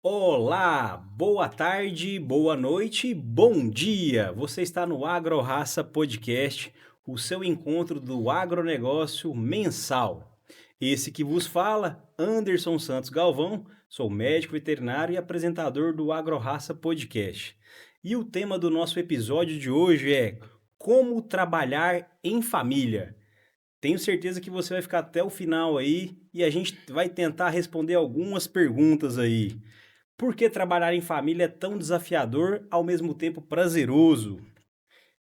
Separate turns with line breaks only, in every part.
Olá, boa tarde, boa noite, bom dia! Você está no AgroRaça Podcast, o seu encontro do agronegócio mensal. Esse que vos fala, Anderson Santos Galvão, sou médico veterinário e apresentador do AgroRaça Podcast. E o tema do nosso episódio de hoje é como trabalhar em família. Tenho certeza que você vai ficar até o final aí e a gente vai tentar responder algumas perguntas aí. Por que trabalhar em família é tão desafiador, ao mesmo tempo prazeroso?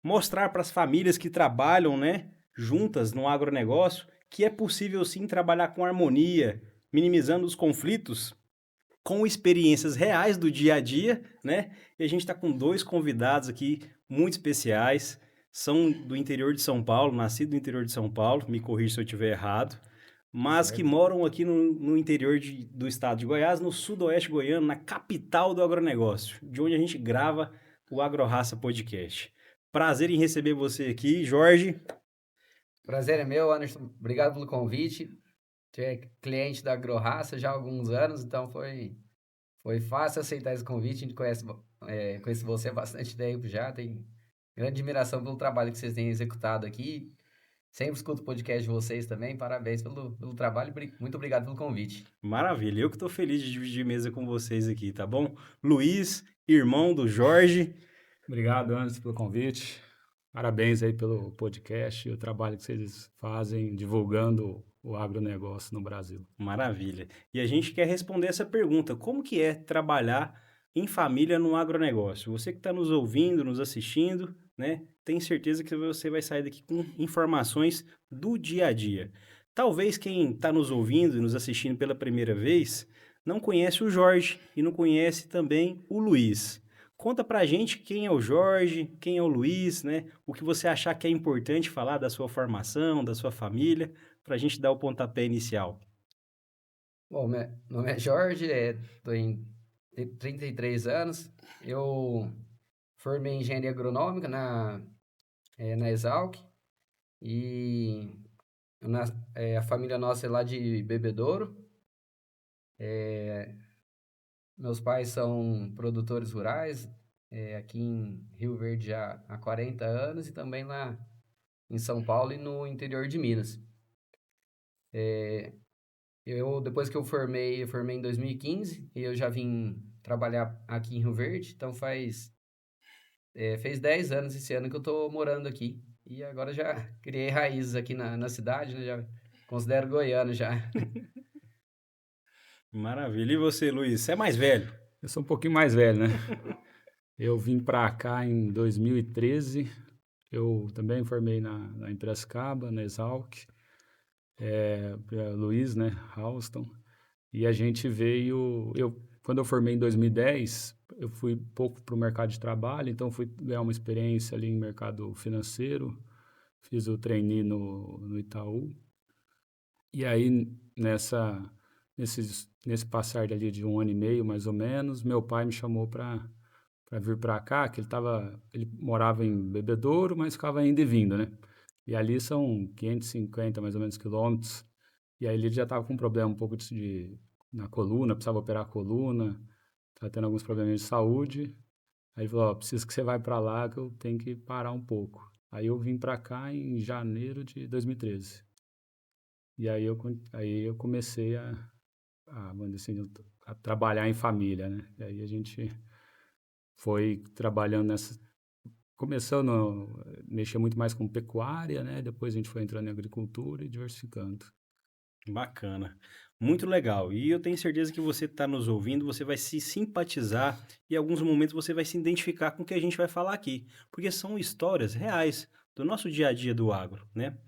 Mostrar para as famílias que trabalham, né, juntas no agronegócio, que é possível sim trabalhar com harmonia, minimizando os conflitos, com experiências reais do dia a dia, né? E a gente está com dois convidados aqui muito especiais. São do interior de São Paulo, nascido no interior de São Paulo, me corrija se eu estiver errado, mas que
Certo.
moram aqui no interior do estado de Goiás, no sudoeste goiano, na capital do agronegócio, de onde a gente grava o AgroRaça Podcast. Prazer em receber você aqui, Jorge.
Prazer é meu, Anderson. Obrigado pelo convite. Tu é cliente da AgroRaça já há alguns anos, então foi fácil aceitar esse convite. A gente conhece você há bastante tempo já, tem grande admiração pelo trabalho que vocês têm executado aqui. Sempre escuto o podcast de vocês também. Parabéns pelo trabalho. Muito obrigado pelo convite.
Maravilha, eu que estou feliz de dividir mesa com vocês aqui, tá bom? Luiz, irmão do Jorge.
Obrigado, Anderson, pelo convite. Parabéns aí pelo podcast e o trabalho que vocês fazem divulgando o agronegócio no Brasil.
Maravilha. E a gente quer responder essa pergunta: como que é trabalhar em família no agronegócio? Você que está nos ouvindo, nos assistindo, né? Tem certeza que você vai sair daqui com informações do dia a dia. Talvez quem está nos ouvindo e nos assistindo pela primeira vez não conhece o Jorge e não conhece também o Luiz. Conta pra gente quem é o Jorge, quem é o Luiz, né? O que você achar que é importante falar da sua formação, da sua família, para a gente dar o pontapé inicial.
Bom, meu nome é Jorge, estou em 33 anos. Eu formei em engenharia agronômica na Exalc. E a família nossa é lá de Bebedouro. Meus pais são produtores rurais, aqui em Rio Verde já há 40 anos e também lá em São Paulo e no interior de Minas. Depois que eu formei em 2015 e eu já vim trabalhar aqui em Rio Verde, então fez 10 anos esse ano que eu estou morando aqui. E agora já criei raízes aqui na cidade, né? Já considero goiano já.
Maravilha. E você, Luiz? Você é mais velho?
Eu sou um pouquinho mais velho, né? Eu vim para cá em 2013. Eu também formei na em Piracicaba, na Exalc, Luiz, né? Halston. E a gente veio. Quando eu formei em 2010, eu fui pouco para o mercado de trabalho, então fui ganhar uma experiência ali em mercado financeiro. Fiz o trainee no Itaú. E aí, nesse passar ali de um ano e meio, mais ou menos, meu pai me chamou para vir para cá, que ele morava em Bebedouro, mas ficava indo e vindo, né? E ali são 550 mais ou menos quilômetros. E aí ele já estava com um problema um pouco na coluna, precisava operar a coluna, estava tendo alguns problemas de saúde. Aí ele falou, ó, preciso que você vá para lá, que eu tenho que parar um pouco. Aí eu vim para cá em janeiro de 2013. E aí eu comecei vamos dizer assim, a trabalhar em família, né? E aí a gente foi trabalhando começando a mexer muito mais com pecuária, né? Depois a gente foi entrando em agricultura e diversificando.
Bacana. Muito legal. E eu tenho certeza que você está nos ouvindo, você vai se simpatizar e em alguns momentos você vai se identificar com o que a gente vai falar aqui, porque são histórias reais do nosso dia a dia do agro, né?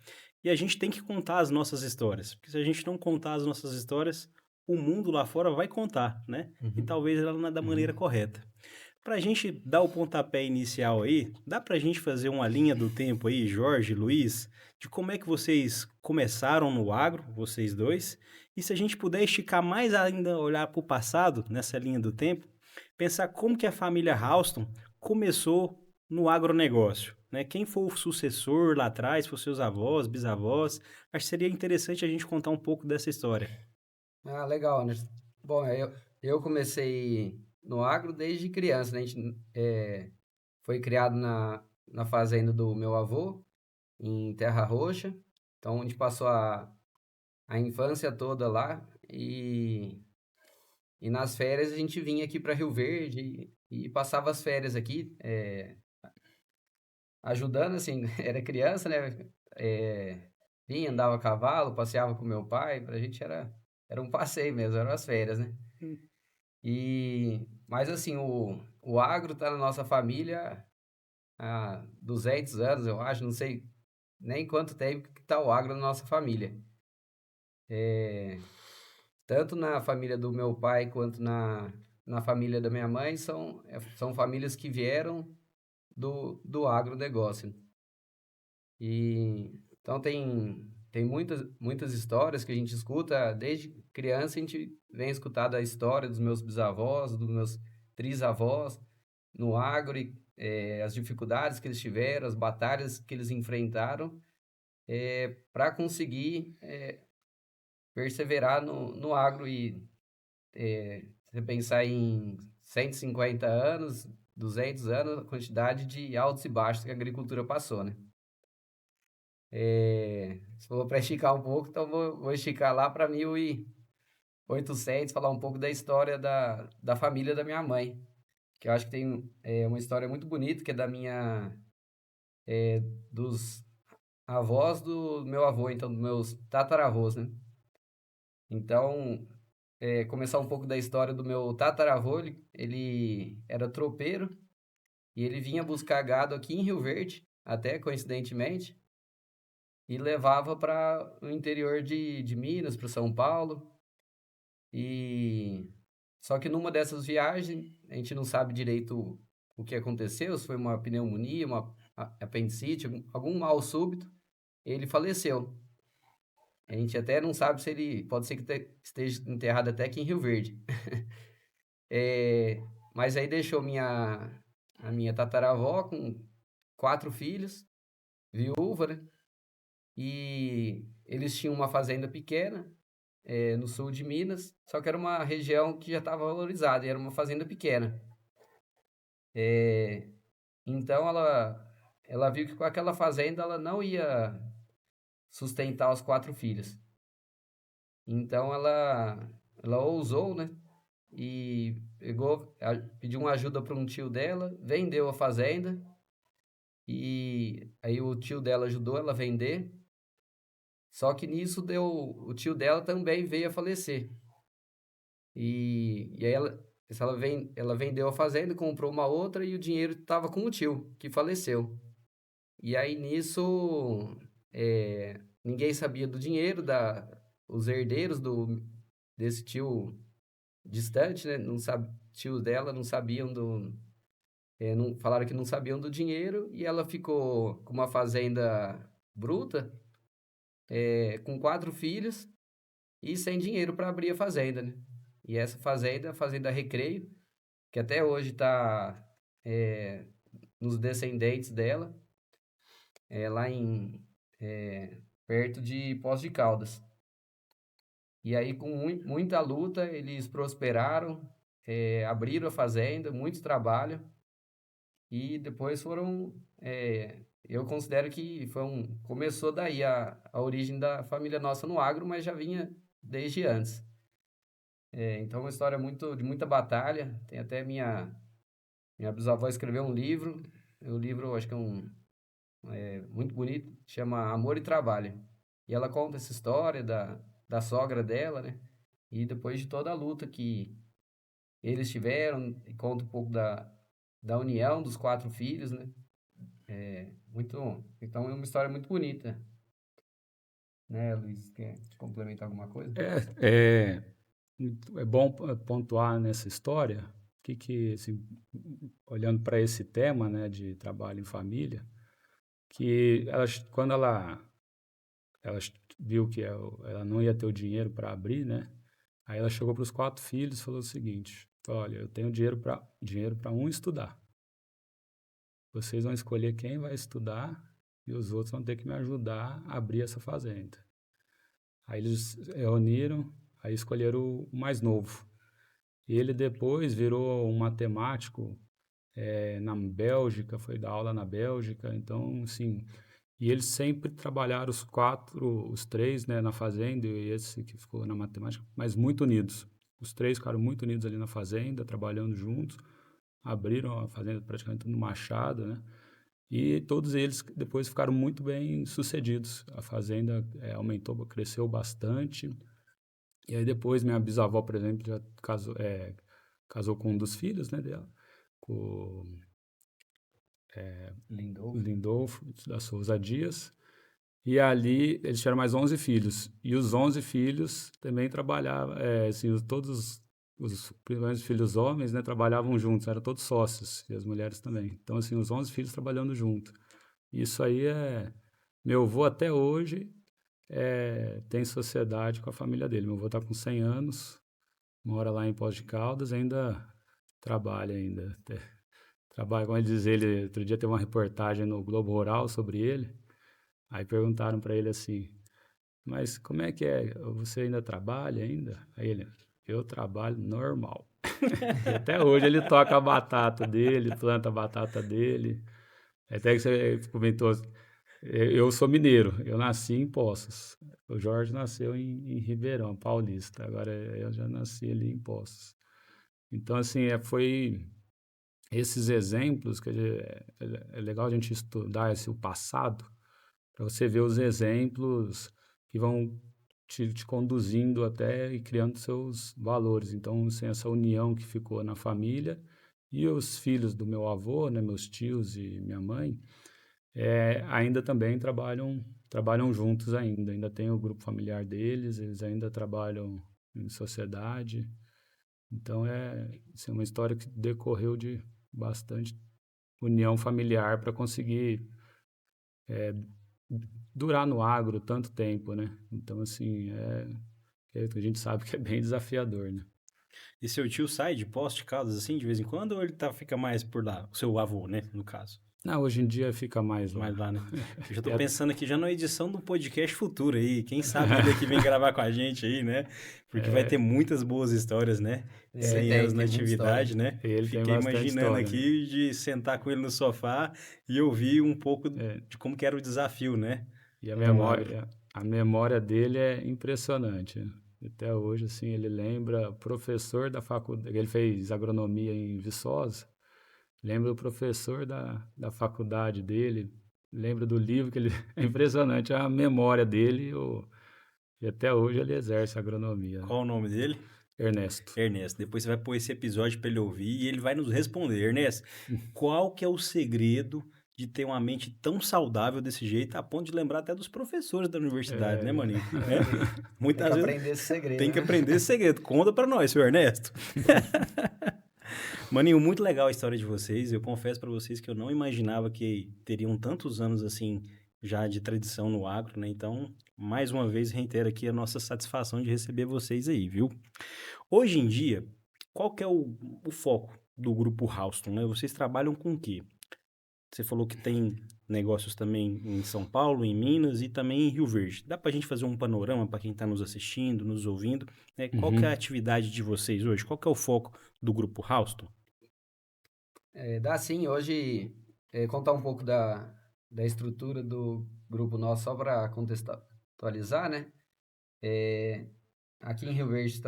E a gente tem que contar as nossas histórias, porque se a gente não contar as nossas histórias, o mundo lá fora vai contar, né? E
Uhum.
talvez ela não é da maneira
Uhum.
correta. Para a gente dar o pontapé inicial aí, dá para a gente fazer uma linha do tempo aí, Jorge, Luiz, de como é que vocês começaram no agro, vocês dois, e se a gente puder esticar mais ainda, olhar para o passado, nessa linha do tempo, pensar como que a família Houston começou no agronegócio, né? Quem foi o sucessor lá atrás, foram seus avós, bisavós, acho que seria interessante a gente contar um pouco dessa história.
Ah, legal, Anderson. Bom, Eu comecei no agro desde criança, né? A gente foi criado na fazenda do meu avô, em Terra Roxa. Então, a gente passou a infância toda lá e nas férias a gente vinha aqui para Rio Verde e passava as férias aqui, ajudando, assim, era criança, né? Vinha, andava a cavalo, passeava com meu pai, pra gente era um passeio mesmo, eram as férias, né? Mas assim, o agro tá na nossa família há 200 anos, eu acho, não sei nem quanto tempo que tá o agro na nossa família. Tanto na família do meu pai quanto na família da minha mãe, são famílias que vieram do agronegócio. Então tem muitas histórias que a gente escuta, desde criança a gente vem escutando a história dos meus bisavós, dos meus trisavós no agro, as dificuldades que eles tiveram, as batalhas que eles enfrentaram para conseguir perseverar no agro você pensar em 150 anos, 200 anos, a quantidade de altos e baixos que a agricultura passou, né? Se for para esticar um pouco, então vou esticar lá para 1800, falar um pouco da história da família da minha mãe, que eu acho que tem uma história muito bonita, que é dos avós do meu avô, então dos meus tataravôs, né? Então, começar um pouco da história do meu tataravô, ele era tropeiro e ele vinha buscar gado aqui em Rio Verde, até coincidentemente, e levava para o interior de Minas, para São Paulo. Só que numa dessas viagens, a gente não sabe direito o que aconteceu, se foi uma pneumonia, uma apendicite, algum mal súbito, ele faleceu. A gente até não sabe se ele pode ser que esteja enterrado até aqui em Rio Verde. Mas aí deixou a minha tataravó com 4 filhos, viúva, né? E eles tinham uma fazenda pequena, no sul de Minas, só que era uma região que já estava valorizada, e era uma fazenda pequena. Então ela viu que com aquela fazenda ela não ia sustentar os 4 filhos. Então ela ousou, né? E pediu uma ajuda para um tio dela, vendeu a fazenda, e aí o tio dela ajudou ela a vender. Só que nisso o tio dela também veio a falecer. E aí ela vendeu a fazenda, comprou uma outra e o dinheiro estava com o tio, que faleceu. E aí nisso ninguém sabia do dinheiro, os herdeiros desse tio distante, né? Não sabe, tios dela não sabiam falaram que não sabiam do dinheiro e ela ficou com uma fazenda bruta, com 4 filhos e sem dinheiro para abrir a fazenda, né? E essa fazenda, a Fazenda Recreio, que até hoje está nos descendentes dela, lá perto de Poços de Caldas. E aí, com muita luta, eles prosperaram, abriram a fazenda, muito trabalho, e depois eu considero que começou daí a origem da família nossa no agro, mas já vinha desde antes. Então, é uma história de muita batalha. Tem até minha bisavó escreveu um livro. O livro, acho que muito bonito, chama Amor e Trabalho. E ela conta essa história da sogra dela, né? E depois de toda a luta que eles tiveram, e conta um pouco da união dos 4 filhos, né? Então é uma história muito bonita, né, Luiz? Quer complementar alguma coisa?
É bom pontuar nessa história assim, olhando para esse tema, né, de trabalho em família, que quando ela viu que ela não ia ter o dinheiro para abrir, né, aí ela chegou para os 4 filhos e falou o seguinte: olha, eu tenho dinheiro para um estudar. Vocês vão escolher quem vai estudar e os outros vão ter que me ajudar a abrir essa fazenda. Aí eles reuniram, aí escolheram o mais novo. E ele depois virou um matemático na Bélgica, foi dar aula na Bélgica, então, assim, e eles sempre trabalharam os três, né, na fazenda, e esse que ficou na matemática, mas muito unidos. Os três ficaram muito unidos ali na fazenda, trabalhando juntos, abriram a fazenda praticamente no Machado, né? E todos eles depois ficaram muito bem sucedidos. A fazenda aumentou, cresceu bastante. E aí depois minha bisavó, por exemplo, já casou com um dos filhos, né, dela, com o
Lindolfo.
Lindolfo da Souza Dias. E ali eles tiveram mais 11 filhos. E os 11 filhos também trabalhavam, assim, todos os primeiros filhos homens, né, trabalhavam juntos, eram todos sócios, e as mulheres também. Então, assim, os 11 filhos trabalhando junto. Isso aí meu avô até hoje tem sociedade com a família dele. Meu avô está com 100 anos, mora lá em Poços de Caldas, ainda trabalha ainda. Trabalha, como ele diz, ele, outro dia teve uma reportagem no Globo Rural sobre ele. Aí perguntaram para ele assim: mas como é que é? Você ainda trabalha ainda? Aí ele: eu trabalho normal. E até hoje ele toca a batata dele, planta a batata dele. Até que você comentou, eu sou mineiro, eu nasci em Poços. O Jorge nasceu em Ribeirão, Paulista. Agora eu já nasci ali em Poços. Então, assim, foi esses exemplos que é legal a gente estudar o passado, para você ver os exemplos que vão te conduzindo até e criando seus valores. Então, assim, essa união que ficou na família e os filhos do meu avô, né, meus tios e minha mãe, ainda também trabalham juntos ainda tem o grupo familiar deles, eles ainda trabalham em sociedade. Então, assim, uma história que decorreu de bastante união familiar para conseguir durar no agro tanto tempo, né? Então, assim, a gente sabe que é bem desafiador, né?
E seu tio sai de Poços de Caldas assim de vez em quando ou ele fica mais por lá? O seu avô, né, no caso.
Não, hoje em dia fica mais lá.
Mais lá, né? Eu já tô
É,
pensando aqui já na edição do podcast futuro aí. Quem sabe ele aqui vem gravar com a gente aí, né? Porque vai ter muitas boas histórias, né?
Ele
100
tem,
anos na
tem muita história.
atividade, né?
ele tem
Fiquei
bastante
imaginando
história, né?
aqui de sentar com ele no sofá e ouvir um pouco
É,
de como que era o desafio, né?
e
No agro.
a memória dele é impressionante. Até hoje, assim, ele lembra professor da faculdade, ele fez agronomia em Viçosa, lembra o professor da faculdade dele, lembra do livro que ele... É impressionante a memória dele, e até hoje ele exerce agronomia, né?
Qual o nome dele?
Ernesto.
Ernesto. Depois você vai pôr esse episódio para ele ouvir e ele vai nos responder. Ernesto, qual que é o segredo de ter uma mente tão saudável desse jeito, a ponto de lembrar até dos professores da universidade, né,
É,
maninho?
É,
Né?
tem
Muitas
que
vezes
aprender esse segredo,
tem que
né?
aprender esse segredo. Conta para nós, seu Ernesto. Maninho, muito legal a história de vocês. Eu confesso para vocês que eu não imaginava que teriam tantos anos assim já de tradição no agro, né? Então, mais uma vez, reitero aqui a nossa satisfação de receber vocês aí, viu? Hoje em dia, qual que é o foco do grupo Houston, né? Vocês trabalham com o quê? Você falou que tem negócios também em São Paulo, em Minas e também em Rio Verde. Dá para a gente fazer um panorama para quem está nos assistindo, nos ouvindo, né? Qual que é a
Uhum.
atividade de vocês hoje? Qual que é o foco do grupo Houston?
Dá sim, hoje, contar um pouco da estrutura do grupo nosso, só para contextualizar, né? É, aqui em Rio Verde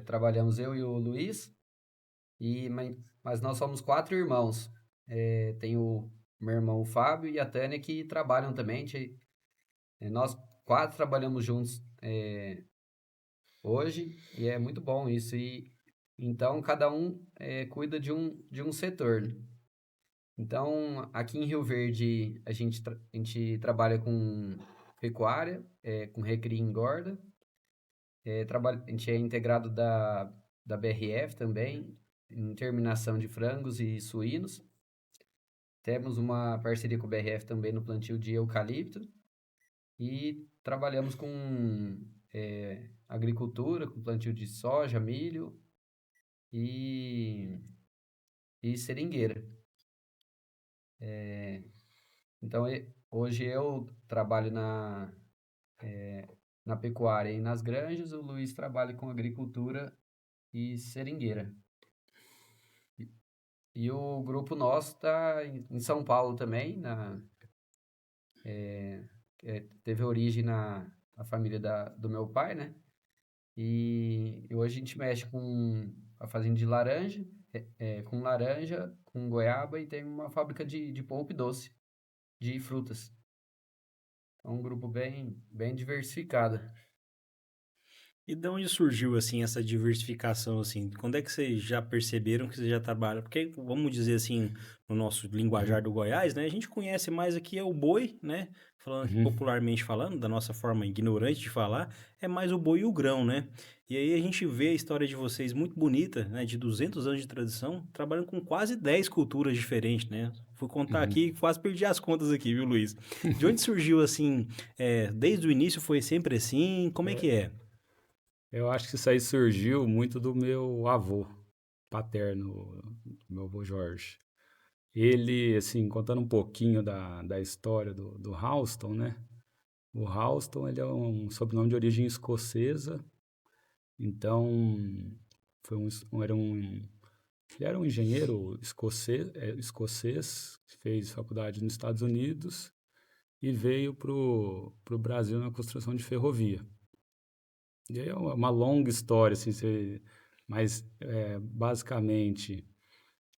trabalhamos eu e o Luiz, mas nós somos 4 irmãos. Tem o meu irmão o Fábio e a Tânia que trabalham também. Nós 4 trabalhamos juntos hoje e é muito bom isso. E então cada um cuida de um setor, né? Então aqui em Rio Verde a gente trabalha com pecuária, com recria e engorda. A gente é integrado da BRF também, em terminação de frangos e suínos. Temos uma parceria com o BRF também no plantio de eucalipto. E trabalhamos com agricultura, com plantio de soja, milho e, e seringueira. Então, hoje eu trabalho na pecuária e nas granjas, o Luiz trabalha com agricultura e seringueira. E o grupo nosso está em São Paulo também, teve origem na família do meu pai, né? E hoje a gente mexe com a fazenda de laranja, com laranja, com goiaba e tem uma fábrica de polpa e doce, de frutas. É um grupo bem diversificado.
E de onde surgiu, assim, essa diversificação, assim? Quando é que vocês já perceberam que vocês já trabalham? Porque, vamos dizer assim, no nosso linguajar
Uhum,
do Goiás, né? A gente conhece mais aqui é o boi, né? Falando,
uhum,
popularmente falando, da nossa forma ignorante de falar, é mais o boi e o grão, né? E aí a gente vê a história de vocês muito bonita, né? De 200 anos de tradição, trabalhando com quase 10 culturas diferentes, né? Fui contar
uhum.
aqui, quase perdi as contas aqui, viu, Luiz? De onde surgiu, assim, desde o início foi sempre assim? Como é que é?
Eu acho que isso aí surgiu muito do meu avô paterno, meu avô Jorge. Ele, assim, contando um pouquinho da história do Houston, né? O Houston, ele é um sobrenome de origem escocesa, então foi ele era um engenheiro escocês, que fez faculdade nos Estados Unidos e veio pro Brasil na construção de ferrovia. E aí é uma longa história, assim, mas basicamente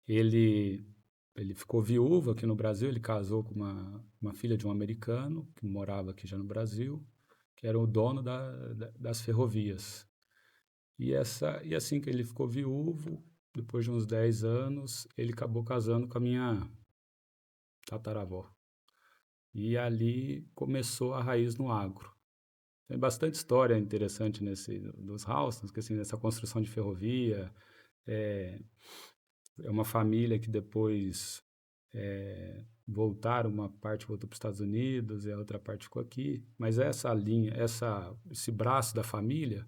ele, ele ficou viúvo aqui no Brasil, ele casou com uma filha de um americano que morava aqui já no Brasil, que era o dono das ferrovias. E assim que ele ficou viúvo, depois de uns 10 anos, ele acabou casando com a minha tataravó. E ali começou a raiz no agro. Tem bastante história interessante dos Houstons, que assim, nessa construção de ferrovia, é, é uma família que depois voltaram, uma parte voltou para os Estados Unidos e a outra parte ficou aqui. Mas essa linha, esse braço da família,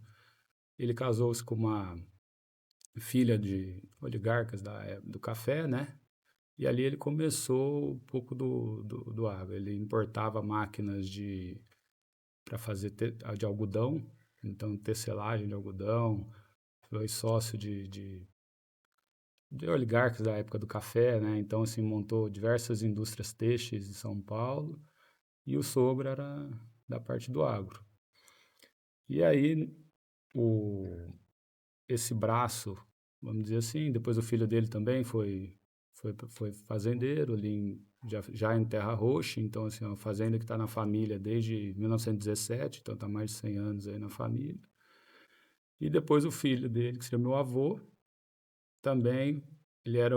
ele casou-se com uma filha de oligarcas do café, né? E ali ele começou um pouco do agro. Ele importava máquinas para fazer de algodão, então tecelagem de algodão, foi sócio de oligarcas da época do café, né? Então, assim, montou diversas indústrias têxteis em São Paulo e o sogro era da parte do agro. E aí, o, esse braço, vamos dizer assim, depois o filho dele também foi fazendeiro ali já em Terra Roxa, então, assim, é uma fazenda que está na família desde 1917, então está mais de 100 anos aí na família. E depois o filho dele, que seria meu avô, também, ele era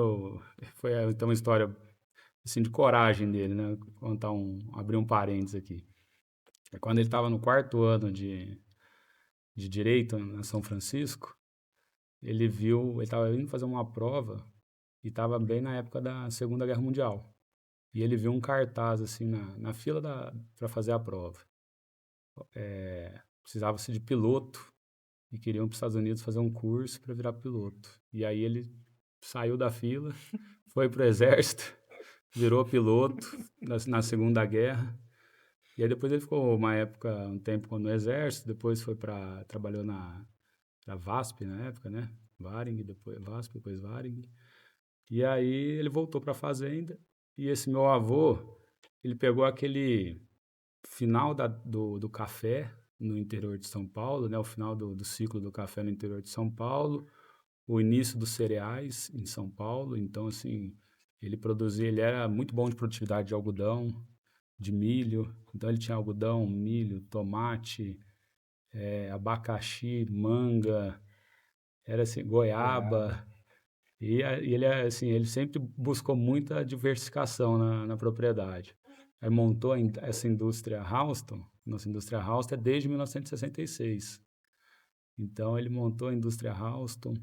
foi então uma história assim de coragem dele, né? Abrir um parênteses aqui. Quando ele estava no quarto ano de direito na São Francisco, ele estava indo fazer uma prova e estava bem na época da Segunda Guerra Mundial. E ele viu um cartaz assim na fila para fazer a prova. Precisava-se de piloto e queriam para os Estados Unidos fazer um curso para virar piloto. E aí ele saiu da fila, foi para o exército, virou piloto na Segunda Guerra. E aí depois ele ficou um tempo no exército, depois trabalhou na VASP na época, né? Varing, depois VASP, depois Varing. E aí ele voltou para a fazenda e esse meu avô, ele pegou aquele final do café no interior de São Paulo, né? O final do ciclo do café no interior de São Paulo, o início dos cereais em São Paulo. Então, assim, ele era muito bom de produtividade de algodão, de milho. Então, ele tinha algodão, milho, tomate, abacaxi, manga, era assim,
Goiaba.
goiaba. E ele, assim, ele sempre buscou muita diversificação na propriedade. Aí montou essa indústria Houston, nossa indústria Houston é desde 1966. Então, ele montou a indústria Houston.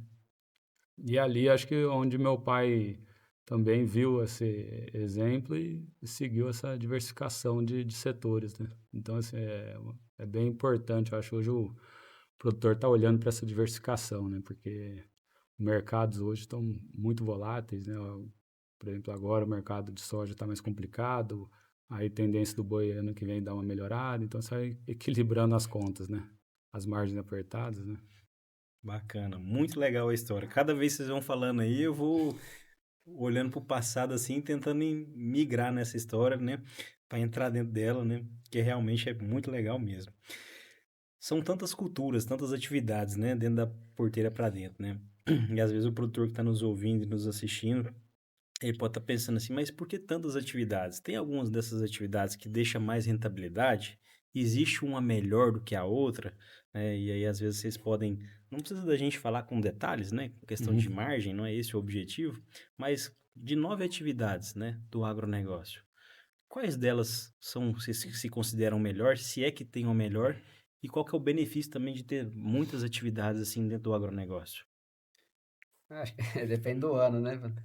E ali acho que onde meu pai também viu esse exemplo e seguiu essa diversificação de setores, né? Então, assim, é bem importante, eu acho, hoje o produtor está olhando para essa diversificação, né? Porque os mercados hoje estão muito voláteis, né? Por exemplo, agora o mercado de soja está mais complicado, aí tendência do boi ano que vem dar uma melhorada, então sai equilibrando as contas, né? As margens apertadas, né?
Bacana, muito legal a história. Cada vez que vocês vão falando aí, eu vou olhando para o passado assim, tentando migrar nessa história, né? Para entrar dentro dela, né? Que realmente é muito legal mesmo. São tantas culturas, tantas atividades, né? Dentro da porteira para dentro, né? E às vezes o produtor que está nos ouvindo e nos assistindo, ele pode estar pensando assim, mas por que tantas atividades? Tem algumas dessas atividades que deixam mais rentabilidade? Existe uma melhor do que a outra? Né? E aí, às vezes, vocês podem. Não precisa da gente falar com detalhes, né? Com questão de
Uhum.
margem, não é esse o objetivo, mas de 9 atividades, né? Do agronegócio. Quais delas são, se consideram melhor? Se é que tem uma melhor? E qual que é o benefício também de ter muitas atividades assim dentro do agronegócio?
Acho que depende do ano, né, mano?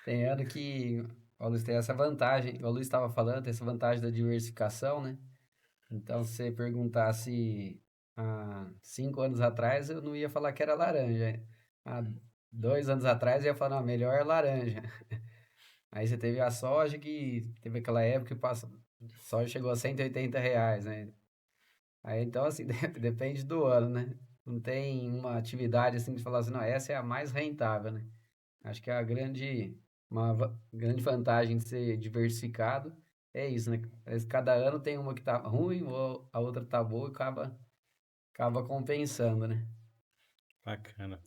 Tem ano que o Luiz tem essa vantagem, o Luiz estava falando, tem essa vantagem da diversificação, né? Então, se você perguntasse há 5 anos atrás, eu não ia falar que era laranja. Há 2 anos atrás, eu ia falar, não, melhor é laranja. Aí você teve a soja, que teve aquela época que passa, a soja chegou a R$ 180, né? Aí, então, assim, depende do ano, né? Não tem uma atividade assim de falar assim, não, essa é a mais rentável, né? Acho que grande vantagem de ser diversificado é isso, né? Parece que cada ano tem uma que tá ruim, ou a outra tá boa e acaba compensando, né?
Bacana.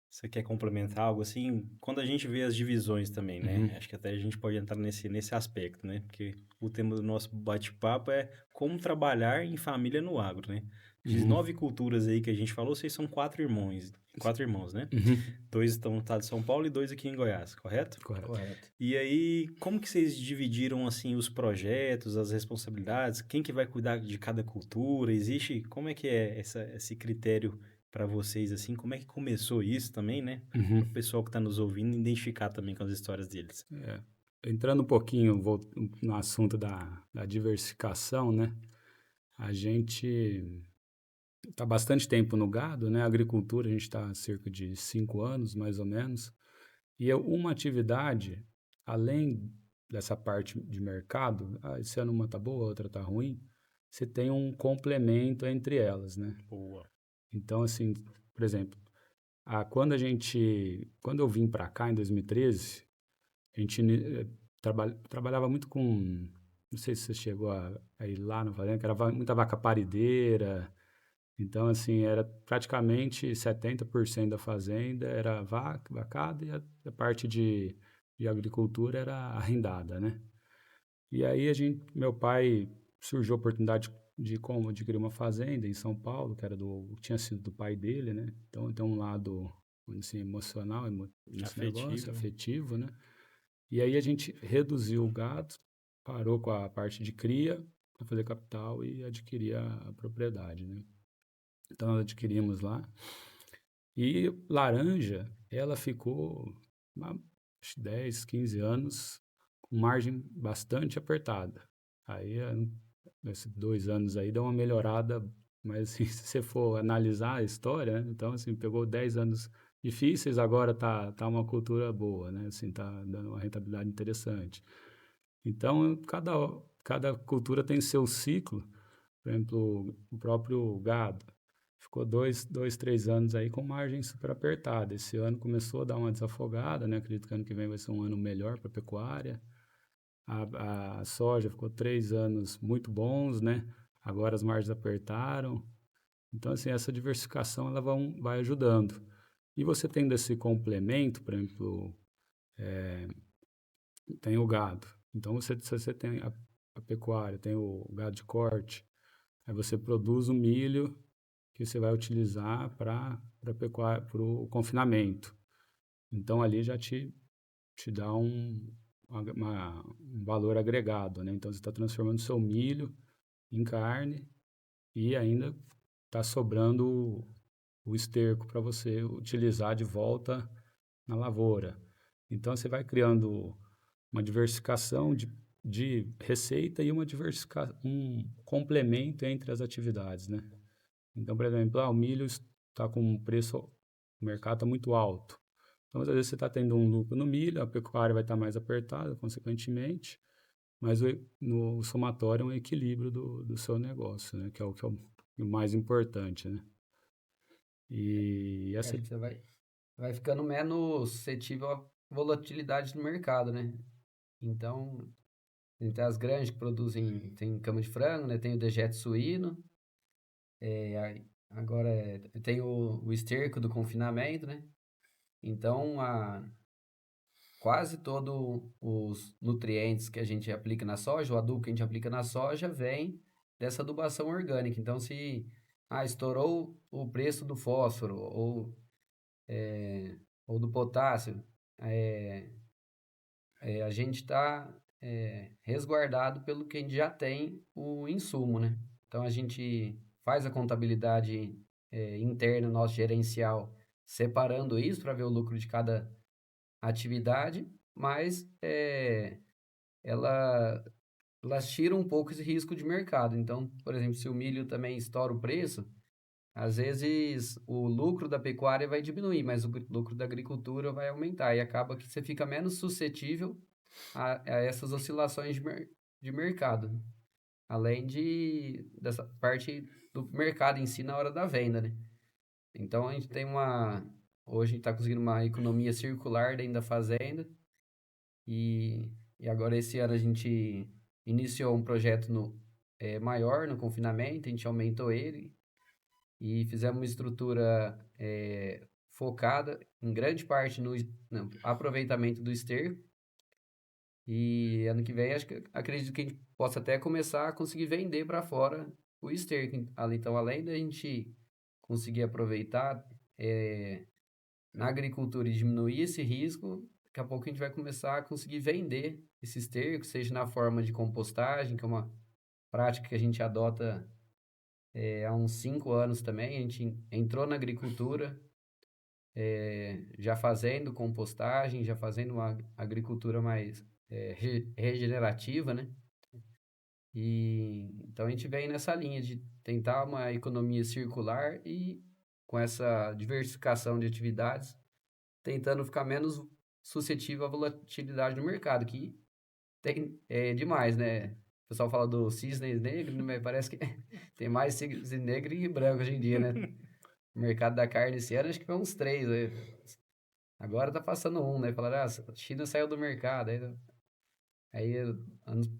Você quer complementar algo assim? Quando a gente vê as divisões também, né?
Uhum.
Acho que até a gente pode entrar nesse aspecto, né? Porque o tema do nosso bate-papo é como trabalhar em família no agro, né? De
Uhum.
9 culturas aí que a gente falou, vocês são quatro irmãos, né?
Uhum.
Dois estão no estado de São Paulo e dois aqui em Goiás, correto?
Correto.
Correto.
E aí, como que vocês dividiram assim os projetos, as responsabilidades? Quem que vai cuidar de cada cultura? Existe, como é que é esse critério para vocês assim? Como é que começou isso também, né? Para o
Uhum.
pessoal que está nos ouvindo identificar também com as histórias deles.
É. Entrando um pouquinho no assunto da diversificação, né? A gente está bastante tempo no gado, né? A agricultura, a gente está há cerca de 5 anos, mais ou menos. E é uma atividade, além dessa parte de mercado, esse ano uma tá boa, outra tá ruim, você tem um complemento entre elas, né?
Boa.
Então, assim, por exemplo, quando eu vim para cá em 2013, a gente trabalhava muito com, não sei se você chegou a ir lá na fazenda, que era muita vaca parideira. Então, assim, era praticamente 70% da fazenda era vacada e a parte de agricultura era arrendada, né? E aí meu pai surgiu a oportunidade de como adquirir uma fazenda em São Paulo, que tinha sido do pai dele, né? Então tem um lado assim, emocional nesse negócio,
Afetivo, né?
afetivo, né? E aí a gente reduziu o gado, parou com a parte de cria para fazer capital e adquirir a propriedade, né? Então nós adquirimos lá. E laranja, ela ficou acho, 10, 15 anos com margem bastante apertada. Aí, nesses 2 anos aí, deu uma melhorada, mas assim, se você for analisar a história, né? Então, assim, pegou 10 anos difíceis, agora tá uma cultura boa, né? Assim, tá dando uma rentabilidade interessante. Então, cada cultura tem seu ciclo. Por exemplo, o próprio gado. Ficou 3 anos aí com margem super apertada. Esse ano começou a dar uma desafogada, né? Acredito que ano que vem vai ser um ano melhor para a pecuária. A soja ficou 3 anos muito bons, né? Agora as margens apertaram. Então, assim, essa diversificação ela vai ajudando. E você tendo esse complemento, por exemplo, tem o gado. Então, se você tem a pecuária, tem o gado de corte, aí você produz o milho que você vai utilizar para o confinamento. Então ali já te dá um valor agregado, né? Então você está transformando seu milho em carne e ainda está sobrando o esterco para você utilizar de volta na lavoura. Então você vai criando uma diversificação de receita e um complemento entre as atividades, né? Então, por exemplo, o milho está com um preço, o mercado está muito alto. Então, às vezes você está tendo um lucro no milho, a pecuária vai estar mais apertada, consequentemente, mas no somatório é um equilíbrio do seu negócio, né? Que é o mais importante, né? E essa
Acho que você vai ficando menos suscetível à volatilidade do mercado, né? Então, tem as grandes que produzem, tem cama de frango, né? Tem o dejeto suíno, agora tem o esterco do confinamento, né? Então, quase todos os nutrientes que a gente aplica na soja, o adubo que a gente aplica na soja, vem dessa adubação orgânica. Então, se estourou o preço do fósforo ou do potássio, é, a gente está resguardado pelo que a gente já tem o insumo, né? Então, a gente faz a contabilidade interna, nosso gerencial, separando isso para ver o lucro de cada atividade, mas ela, elas tiram um pouco esse risco de mercado. Então, por exemplo, se o milho também estoura o preço, às vezes o lucro da pecuária vai diminuir, mas o lucro da agricultura vai aumentar e acaba que você fica menos suscetível a essas oscilações de mercado, além dessa parte do mercado em si na hora da venda, né? Então a gente tem hoje a gente está conseguindo uma economia circular dentro da fazenda e agora esse ano a gente iniciou um projeto maior no confinamento, a gente aumentou ele e fizemos uma estrutura focada em grande parte no aproveitamento do esterco. E ano que vem acredito que a gente possa até começar a conseguir vender para fora o esterco. Então, além da gente conseguir aproveitar na agricultura e diminuir esse risco, daqui a pouco a gente vai começar a conseguir vender esse esterco, seja na forma de compostagem, que é uma prática que a gente adota há uns 5 anos também. A gente entrou na agricultura já fazendo compostagem, já fazendo uma agricultura mais regenerativa, né? E então a gente vem nessa linha de tentar uma economia circular e com essa diversificação de atividades, tentando ficar menos suscetível à volatilidade do mercado, que tem demais, né? O pessoal fala do cisne negro, mas parece que tem mais cisne negro e branco hoje em dia, né? O mercado da carne esse ano acho que foi uns 3, né? Agora tá passando um, né? Falaram, a China saiu do mercado. Aí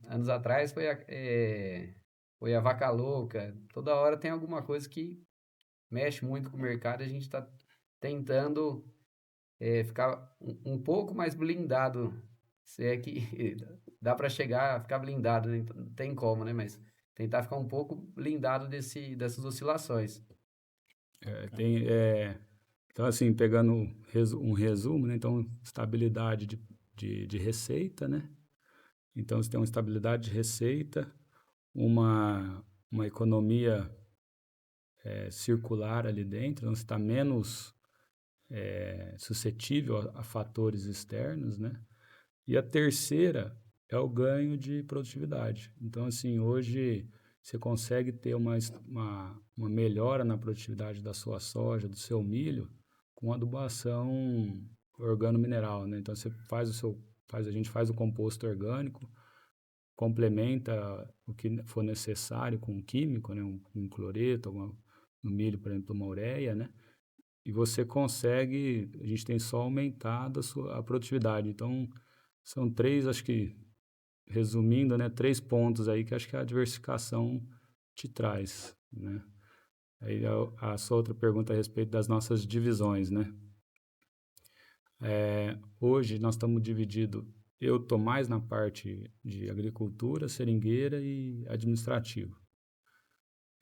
anos atrás foi a vaca louca. Toda hora tem alguma coisa que mexe muito com o mercado e a gente está tentando ficar um pouco mais blindado. Se é que dá para chegar a ficar blindado, né? Não tem como, né? Mas tentar ficar um pouco blindado dessas oscilações.
tem, então, assim, pegando um resumo, né? Então, estabilidade de receita, né? Então, você tem uma estabilidade de receita, uma economia circular ali dentro, então você está menos suscetível a fatores externos, né? E a terceira é o ganho de produtividade. Então, assim, hoje você consegue ter uma melhora na produtividade da sua soja, do seu milho, com adubação organomineral, né? Então, você a gente faz o composto orgânico, complementa o que for necessário com um químico, né? Um cloreto, no milho, por exemplo, uma ureia, né? E você consegue, a gente tem só aumentado a produtividade. Então, são três, acho que, resumindo, né, 3 pontos aí que acho que a diversificação te traz, né? Aí a sua outra pergunta a respeito das nossas divisões, né? Hoje nós estamos divididos, eu estou mais na parte de agricultura, seringueira e administrativo.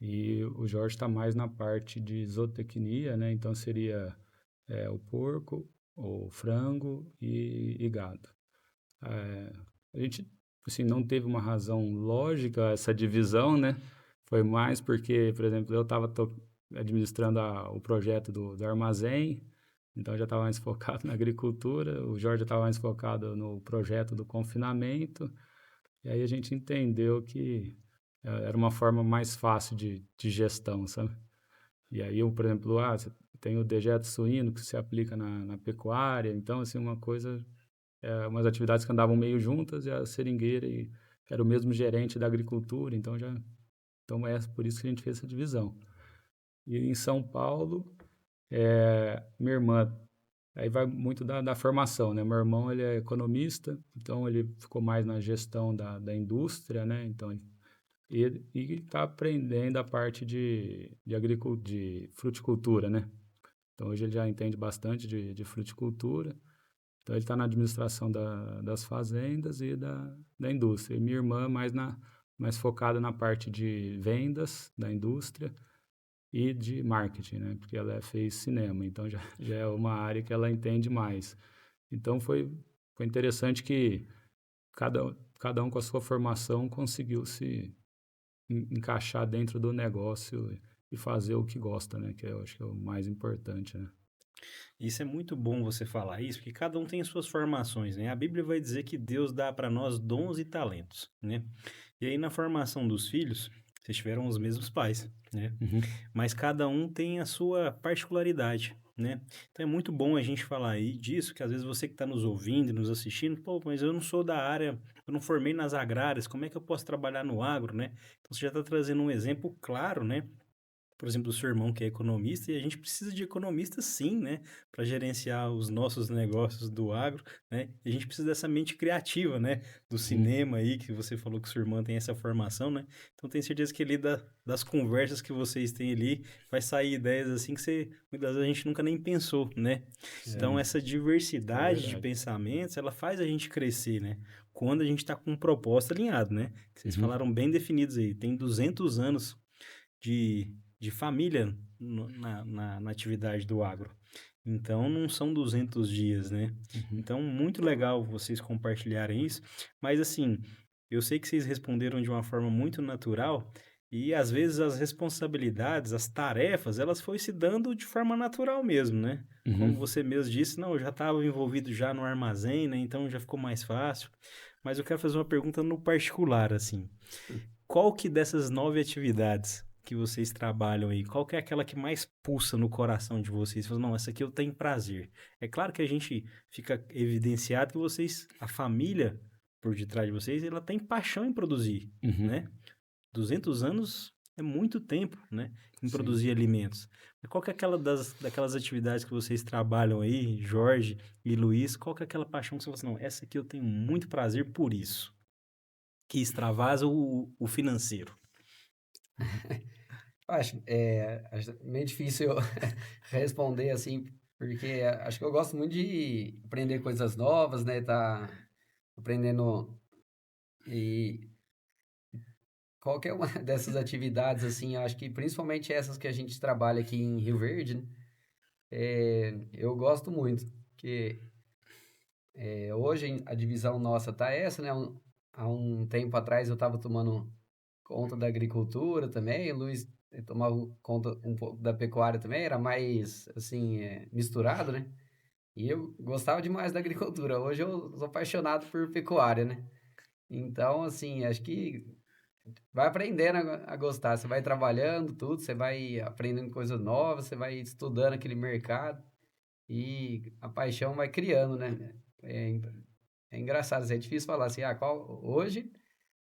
E o Jorge está mais na parte de zootecnia, né? Então seria o porco, o frango e gado. A gente assim, não teve uma razão lógica essa divisão, né? Foi mais porque, por exemplo, eu estava administrando o projeto do armazém, então já estava mais focado na agricultura, o Jorge estava mais focado no projeto do confinamento, e aí a gente entendeu que era uma forma mais fácil de gestão, sabe? E aí, por exemplo, você tem o dejeto suíno que se aplica na pecuária, então, assim, umas atividades que andavam meio juntas, e a seringueira era o mesmo gerente da agricultura, então é por isso que a gente fez essa divisão. E em São Paulo, Minha irmã, aí vai muito da formação, né? Meu irmão, ele é economista, então ele ficou mais na gestão da indústria, né? Então, e está aprendendo a parte de fruticultura, né? Então, hoje ele já entende bastante de fruticultura. Então, ele está na administração das fazendas e da indústria. E minha irmã mais focada na parte de vendas da indústria e de marketing, né? Porque ela fez cinema, então já é uma área que ela entende mais. Então, foi interessante que cada um com a sua formação conseguiu se encaixar dentro do negócio e fazer o que gosta, né? Que eu acho que é o mais importante, né?
Isso é muito bom você falar isso, porque cada um tem as suas formações, né? A Bíblia vai dizer que Deus dá para nós dons e talentos, né? E aí na formação dos filhos, vocês tiveram os mesmos pais, né?
Uhum.
Mas cada um tem a sua particularidade, né? Então é muito bom a gente falar aí disso, que às vezes você que está nos ouvindo e nos assistindo, pô, mas eu não sou da área, eu não formei nas agrárias, como é que eu posso trabalhar no agro, né? Então você já está trazendo um exemplo claro, né? Por exemplo, do seu irmão que é economista, e a gente precisa de economistas sim, né, para gerenciar os nossos negócios do agro, né? E a gente precisa dessa mente criativa, né, do
Uhum.
cinema aí, que você falou que sua irmã tem essa formação, né? Então tenho certeza que ali das conversas que vocês têm ali, vai sair ideias assim que você, muitas vezes a gente nunca nem pensou, né? Então
Sim,
essa
é
diversidade de
verdade.
pensamentos, ela faz a gente crescer, né? Quando a gente está com um propósito alinhado, né? Que vocês
Uhum.
falaram bem definidos aí, tem 200 anos de família na atividade do agro. Então, não são 200 dias, né?
Uhum.
Então, muito legal vocês compartilharem isso. Mas, assim, eu sei que vocês responderam de uma forma muito natural e, às vezes, as responsabilidades, as tarefas, elas foram se dando de forma natural mesmo, né? Como
Uhum.
você mesmo disse, não, eu já estava envolvido já no armazém, né? Então, já ficou mais fácil. Mas eu quero fazer uma pergunta no particular, assim. Qual que dessas 9 atividades que vocês trabalham aí, qual que é aquela que mais pulsa no coração de vocês? Você fala, não, essa aqui eu tenho prazer. É claro que a gente fica evidenciado que vocês, a família por detrás de vocês, ela tem paixão em produzir,
Uhum.
né? 200 anos é muito tempo, né? Em
Sim.
produzir alimentos. Mas qual que é aquela daquelas atividades que vocês trabalham aí, Jorge e Luiz, qual que é aquela paixão que você fala assim, não, essa aqui eu tenho muito prazer por isso, que extravasa o financeiro.
Acho meio difícil eu responder assim, porque acho que eu gosto muito de aprender coisas novas, né? Tá aprendendo e qualquer uma dessas atividades, assim, acho que principalmente essas que a gente trabalha aqui em Rio Verde, né? Eu gosto muito, porque hoje a divisão nossa tá essa, né? Há um tempo atrás eu estava tomando conta da agricultura também, o Luiz tomava conta um pouco da pecuária também, era mais, assim, misturado, né? E eu gostava demais da agricultura, hoje eu sou apaixonado por pecuária, né? Então, assim, acho que vai aprendendo a gostar, você vai trabalhando tudo, você vai aprendendo coisas novas, você vai estudando aquele mercado e a paixão vai criando, né? É, é engraçado, assim, é difícil falar assim, hoje,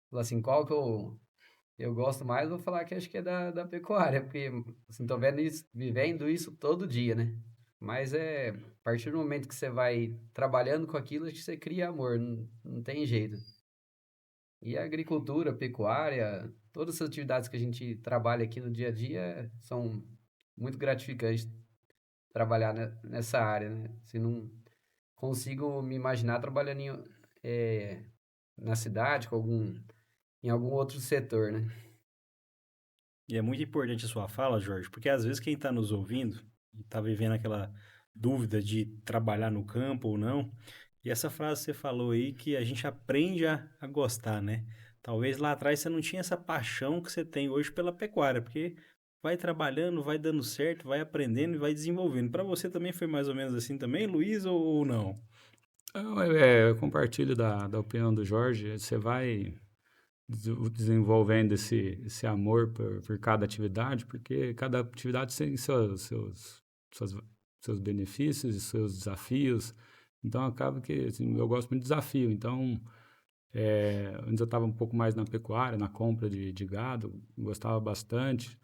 falar assim, qual que eu gosto mais, vou falar que acho que é da pecuária, porque assim, tô vendo isso, vivendo isso todo dia, né? Mas a partir do momento que você vai trabalhando com aquilo, acho que você cria amor, não tem jeito. E a agricultura, a pecuária, todas essas atividades que a gente trabalha aqui no dia a dia são muito gratificantes trabalhar nessa área, né? Se não consigo me imaginar trabalhando eh, na cidade, em algum outro setor, né?
E é muito importante a sua fala, Jorge, porque às vezes quem está nos ouvindo e está vivendo aquela dúvida de trabalhar no campo ou não, e essa frase que você falou aí que a gente aprende a gostar, né? Talvez lá atrás você não tinha essa paixão que você tem hoje pela pecuária, porque vai trabalhando, vai dando certo, vai aprendendo e vai desenvolvendo. Para você também foi mais ou menos assim também, Luiz, ou não?
Então, eu compartilho da opinião do Jorge. Você vai desenvolvendo esse amor por cada atividade, porque cada atividade tem seus, seus benefícios e seus desafios. Então, acaba que assim, eu gosto muito de desafio. Então, antes eu estava um pouco mais na pecuária, na compra de gado, gostava bastante.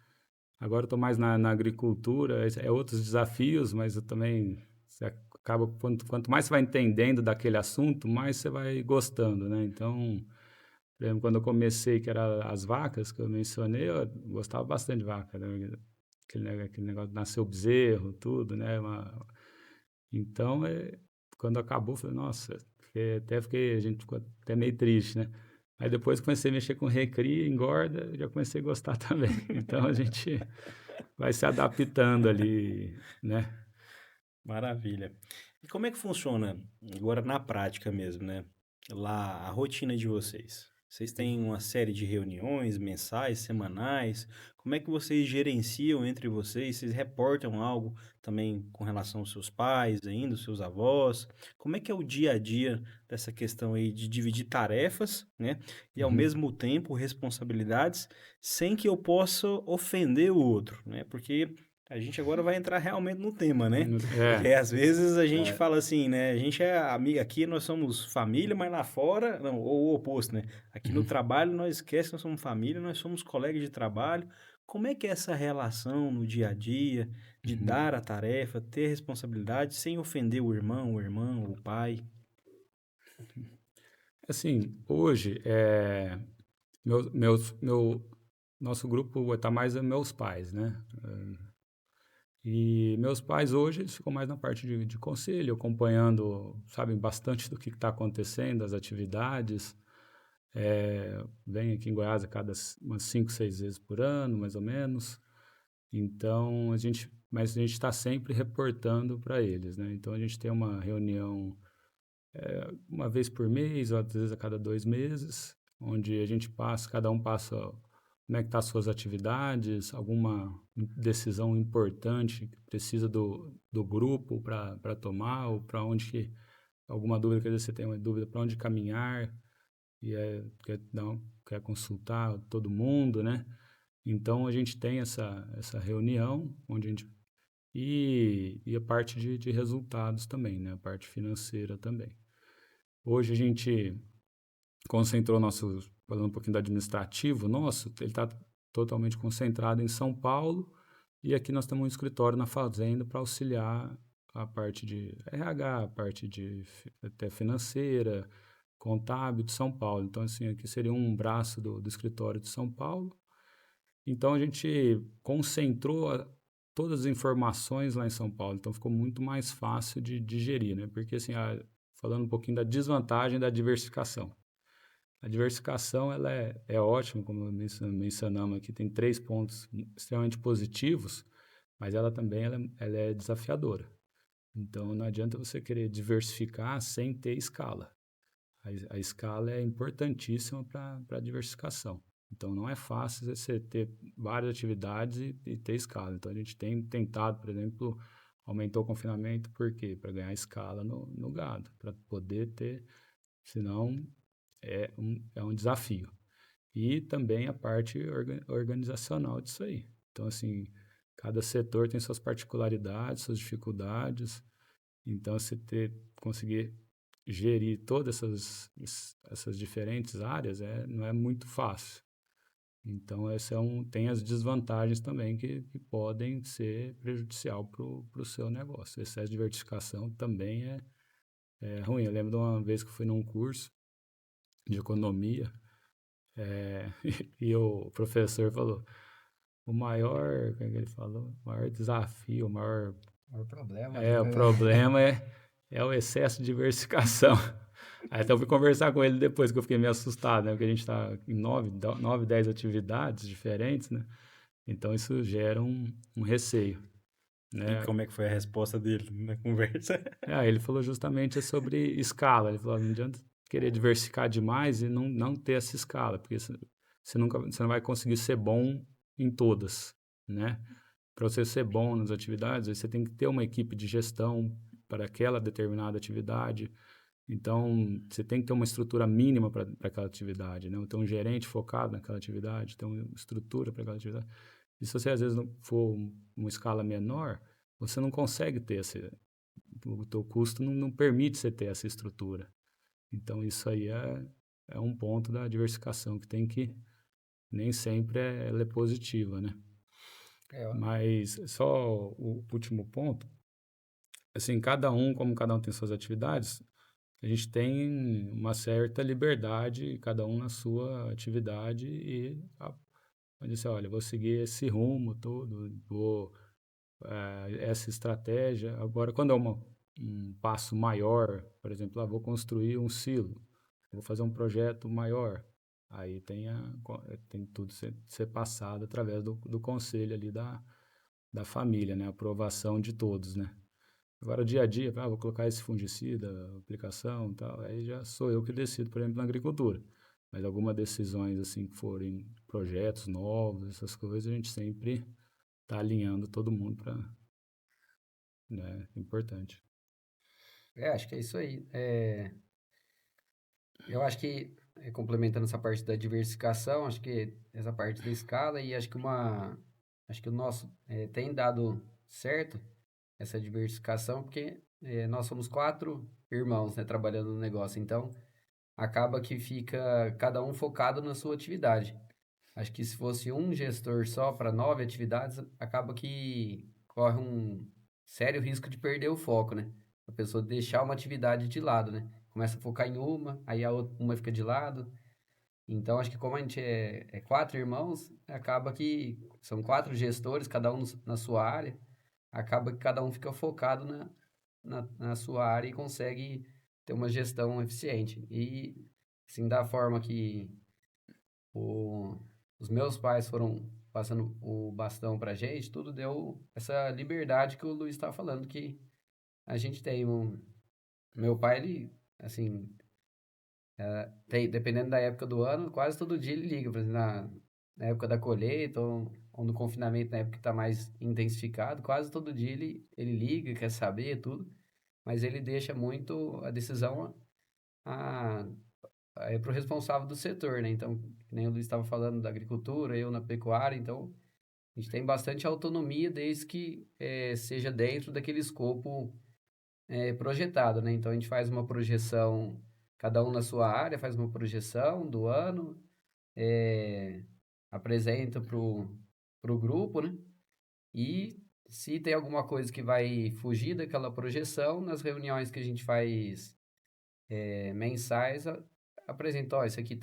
Agora eu estou mais na agricultura, é outros desafios, mas eu também você acaba quanto mais você vai entendendo daquele assunto, mais você vai gostando, né? Então, por exemplo, quando eu comecei, que era as vacas que eu mencionei, eu gostava bastante de vaca, né? Aquele negócio de nascer o bezerro, tudo, né? Então, quando acabou, eu falei, nossa, a gente ficou até meio triste, né? Aí depois comecei a mexer com recria, engorda, já comecei a gostar também. Então a gente vai se adaptando ali, né?
Maravilha. E como é que funciona agora na prática mesmo, né? Lá, a rotina de vocês. Vocês têm uma série de reuniões mensais, semanais? Como é que vocês gerenciam entre vocês? Vocês reportam algo também com relação aos seus pais ainda, os seus avós? Como é que é o dia a dia dessa questão aí de dividir tarefas, né? E ao
Uhum.
mesmo tempo responsabilidades, sem que eu possa ofender o outro, né? Porque a gente agora vai entrar realmente no tema, né?
É,
É, às vezes a gente
É,
fala assim, né? A gente é amigo aqui, nós somos família, mas lá fora, não, ou o oposto, né? Aqui no
uhum,
trabalho nós esquecemos que nós somos família, nós somos colegas de trabalho. Como é que é essa relação no dia a dia de
uhum.
dar a tarefa, ter responsabilidade sem ofender o irmão, o pai?
Assim, hoje, nosso grupo está mais meus pais, né? E meus pais hoje eles ficam mais na parte de conselho, acompanhando, sabem bastante do que está acontecendo, as atividades. Vem aqui em Goiás a cada umas 5, 6 vezes por ano, mais ou menos. Então, mas a gente está sempre reportando para eles, né? Então, a gente tem uma reunião uma vez por mês, ou às vezes a cada 2 meses, onde a gente passa, cada um passa como é que tá as suas atividades, alguma decisão importante que precisa do grupo para tomar, ou para onde alguma dúvida, quer dizer, você tem uma dúvida para onde caminhar, e quer consultar todo mundo, né? Então a gente tem essa reunião onde a gente e a parte de resultados também, né? A parte financeira também. Hoje a gente concentrou falando um pouquinho do administrativo nosso, ele está totalmente concentrado em São Paulo e aqui nós temos um escritório na fazenda para auxiliar a parte de RH, a parte de até financeira, contábil de São Paulo. Então, assim, aqui seria um braço do escritório de São Paulo. Então, a gente concentrou todas as informações lá em São Paulo. Então, ficou muito mais fácil de digerir, né? Porque, assim, falando um pouquinho da desvantagem da diversificação. A diversificação ela é ótima, como mencionamos aqui, tem 3 pontos extremamente positivos, mas ela também ela é desafiadora. Então, não adianta você querer diversificar sem ter escala. A escala é importantíssima para a diversificação. Então, não é fácil você ter várias atividades e ter escala. Então, a gente tem tentado, por exemplo, aumentou o confinamento, por quê? Para ganhar escala no gado, para poder ter, senão é um desafio. E também a parte organizacional disso aí. Então, assim, cada setor tem suas particularidades, suas dificuldades. Então, conseguir gerir todas essas diferentes áreas não é muito fácil. Então, tem as desvantagens também que podem ser prejudicial para o seu negócio. O excesso de diversificação também é ruim. Eu lembro de uma vez que eu fui num curso de economia, e o professor falou, como é que ele falou? O maior desafio,
o problema,
o problema é o excesso de diversificação. Aí então eu fui conversar com ele depois, que eu fiquei meio assustado, né? Porque a gente está em 10 atividades diferentes, né? Então isso gera um receio,
E
né?
como é que foi a resposta dele na conversa?
Ele falou justamente sobre escala. Ele falou, não adianta querer diversificar demais e não ter essa escala, porque você não vai conseguir ser bom em todas, né? Para você ser bom nas atividades, você tem que ter uma equipe de gestão para aquela determinada atividade. Então, você tem que ter uma estrutura mínima para aquela atividade, né? Ter um gerente focado naquela atividade, ter uma estrutura para aquela atividade. E se você, às vezes, não for uma escala menor, você não consegue ter o teu custo não permite você ter essa estrutura. Então, isso aí é um ponto da diversificação que nem sempre ela é positiva, né?
É,
Mas só o último ponto, assim, como cada um tem suas atividades, a gente tem uma certa liberdade, cada um na sua atividade eu disse, olha, vou seguir esse rumo todo, essa estratégia. Agora, quando é um passo maior, por exemplo, vou construir um silo, vou fazer um projeto maior, aí tem tudo ser passado através do conselho ali da família, né? Aprovação de todos, né? Agora, dia a dia, vou colocar esse fungicida, aplicação e tal, aí já sou eu que decido, por exemplo, na agricultura. Mas algumas decisões, assim, que forem projetos novos, essas coisas, a gente sempre está alinhando todo mundo para, né, é importante.
acho que é isso aí. Eu acho que, complementando essa parte da diversificação, acho que essa parte da escala e acho que o nosso tem dado certo essa diversificação, porque nós somos 4 irmãos, né, trabalhando no negócio, então acaba que fica cada um focado na sua atividade. Acho que se fosse um gestor só para 9 atividades, acaba que corre um sério risco de perder o foco, né? A pessoa deixar uma atividade de lado, né? Começa a focar em uma, aí a outra, uma fica de lado. Então, acho que como a gente é 4 irmãos, acaba que são 4 gestores, cada um na sua área, acaba que cada um fica focado na sua área e consegue ter uma gestão eficiente. E, assim, da forma que o, os meus pais foram passando o bastão pra gente, tudo deu essa liberdade que o Luiz estava falando, que a gente tem. Meu pai, ele, assim, dependendo da época do ano, quase todo dia ele liga, por exemplo, na época da colheita ou no confinamento, na época que está mais intensificado, quase todo dia ele liga, quer saber tudo, mas ele deixa muito a decisão a, para o responsável do setor, né? Então, que nem o Luiz estava falando da agricultura, eu na pecuária, então a gente tem bastante autonomia desde que seja dentro daquele escopo projetado, né? Então a gente faz uma projeção, cada um na sua área faz uma projeção do ano, eh, apresenta pro grupo, né? E se tem alguma coisa que vai fugir daquela projeção, nas reuniões que a gente faz mensais, apresenta, ó, isso aqui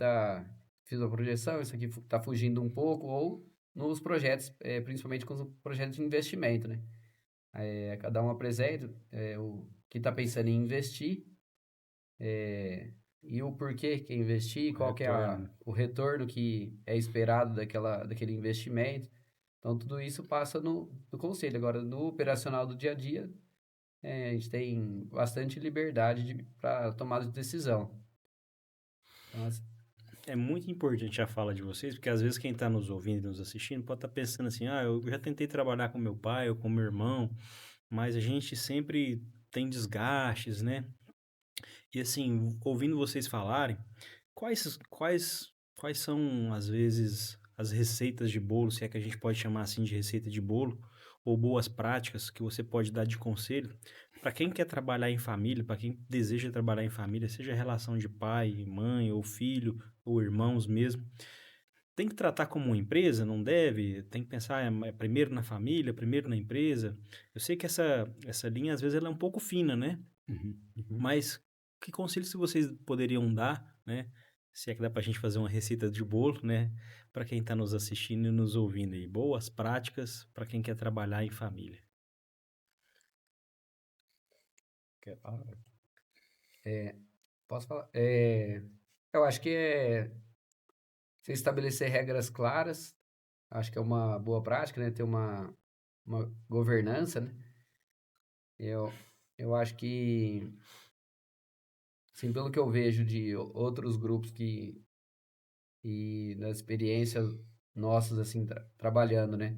fiz uma projeção, isso aqui tá fugindo um pouco, ou nos projetos, principalmente com os projetos de investimento, né? Cada um apresenta o que está pensando em investir, e o porquê que quer investir,
O
qual que é
retorno.
o retorno que é esperado daquele investimento. Então, tudo isso passa no conselho. Agora, no operacional do dia a dia, a gente tem bastante liberdade para tomada de decisão. Então,
É muito importante a fala de vocês, porque às vezes quem está nos ouvindo e nos assistindo pode estar pensando assim: ah, eu já tentei trabalhar com meu pai ou com meu irmão, mas a gente sempre tem desgastes, né? E assim, ouvindo vocês falarem, quais são, às vezes, as receitas de bolo, se é que a gente pode chamar assim de receita de bolo, ou boas práticas que você pode dar de conselho para quem quer trabalhar em família, para quem deseja trabalhar em família, seja relação de pai, mãe, ou filho, ou irmãos mesmo. Tem que tratar como uma empresa? Não deve? Tem que pensar primeiro na família, primeiro na empresa? Eu sei que essa linha, às vezes, ela é um pouco fina, né?
Uhum, uhum.
Mas que conselhos que vocês poderiam dar, né? Se é que dá pra gente fazer uma receita de bolo, né? Para quem está nos assistindo e nos ouvindo aí. Boas práticas para quem quer trabalhar em família.
Quer falar?
posso falar? Eu acho que você estabelecer regras claras, acho que é uma boa prática, né? Ter uma governança, né? Eu acho que, assim, pelo que eu vejo de outros grupos e das experiências nossas, assim, trabalhando, né?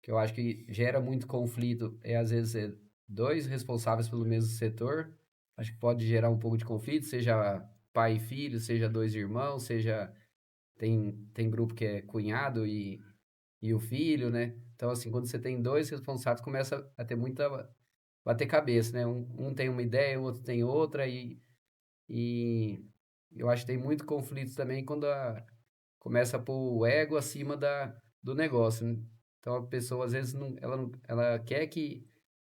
Que eu acho que gera muito conflito, às vezes 2 responsáveis pelo mesmo setor, acho que pode gerar um pouco de conflito, seja pai e filho, seja 2 irmãos, seja tem grupo que é cunhado e o filho, né? Então, assim, quando você tem 2 responsáveis, começa a ter muita bater cabeça, né? Um tem uma ideia, o outro tem outra, e eu acho que tem muito conflito também quando começa a pôr o ego acima do negócio, né? Então a pessoa às vezes ela quer que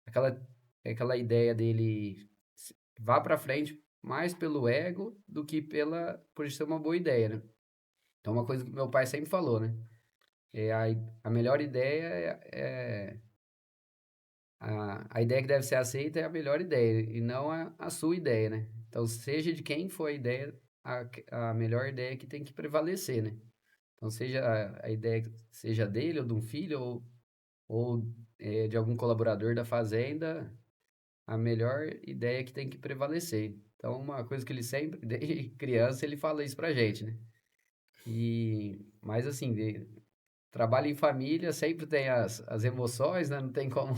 aquela, aquela ideia dele vá para frente mais pelo ego do que por ser uma boa ideia, né? Então uma coisa que meu pai sempre falou, né? É a melhor ideia a ideia que deve ser aceita é a melhor ideia e não a sua ideia, né? Então seja de quem for a ideia, a melhor ideia que tem que prevalecer, né? Então seja a ideia que seja dele ou de um filho ou de algum colaborador da fazenda, a melhor ideia que tem que prevalecer. Então, uma coisa que ele sempre, desde criança, ele fala isso pra gente, né? Mas assim, trabalho em família sempre tem as emoções, né? Não tem como,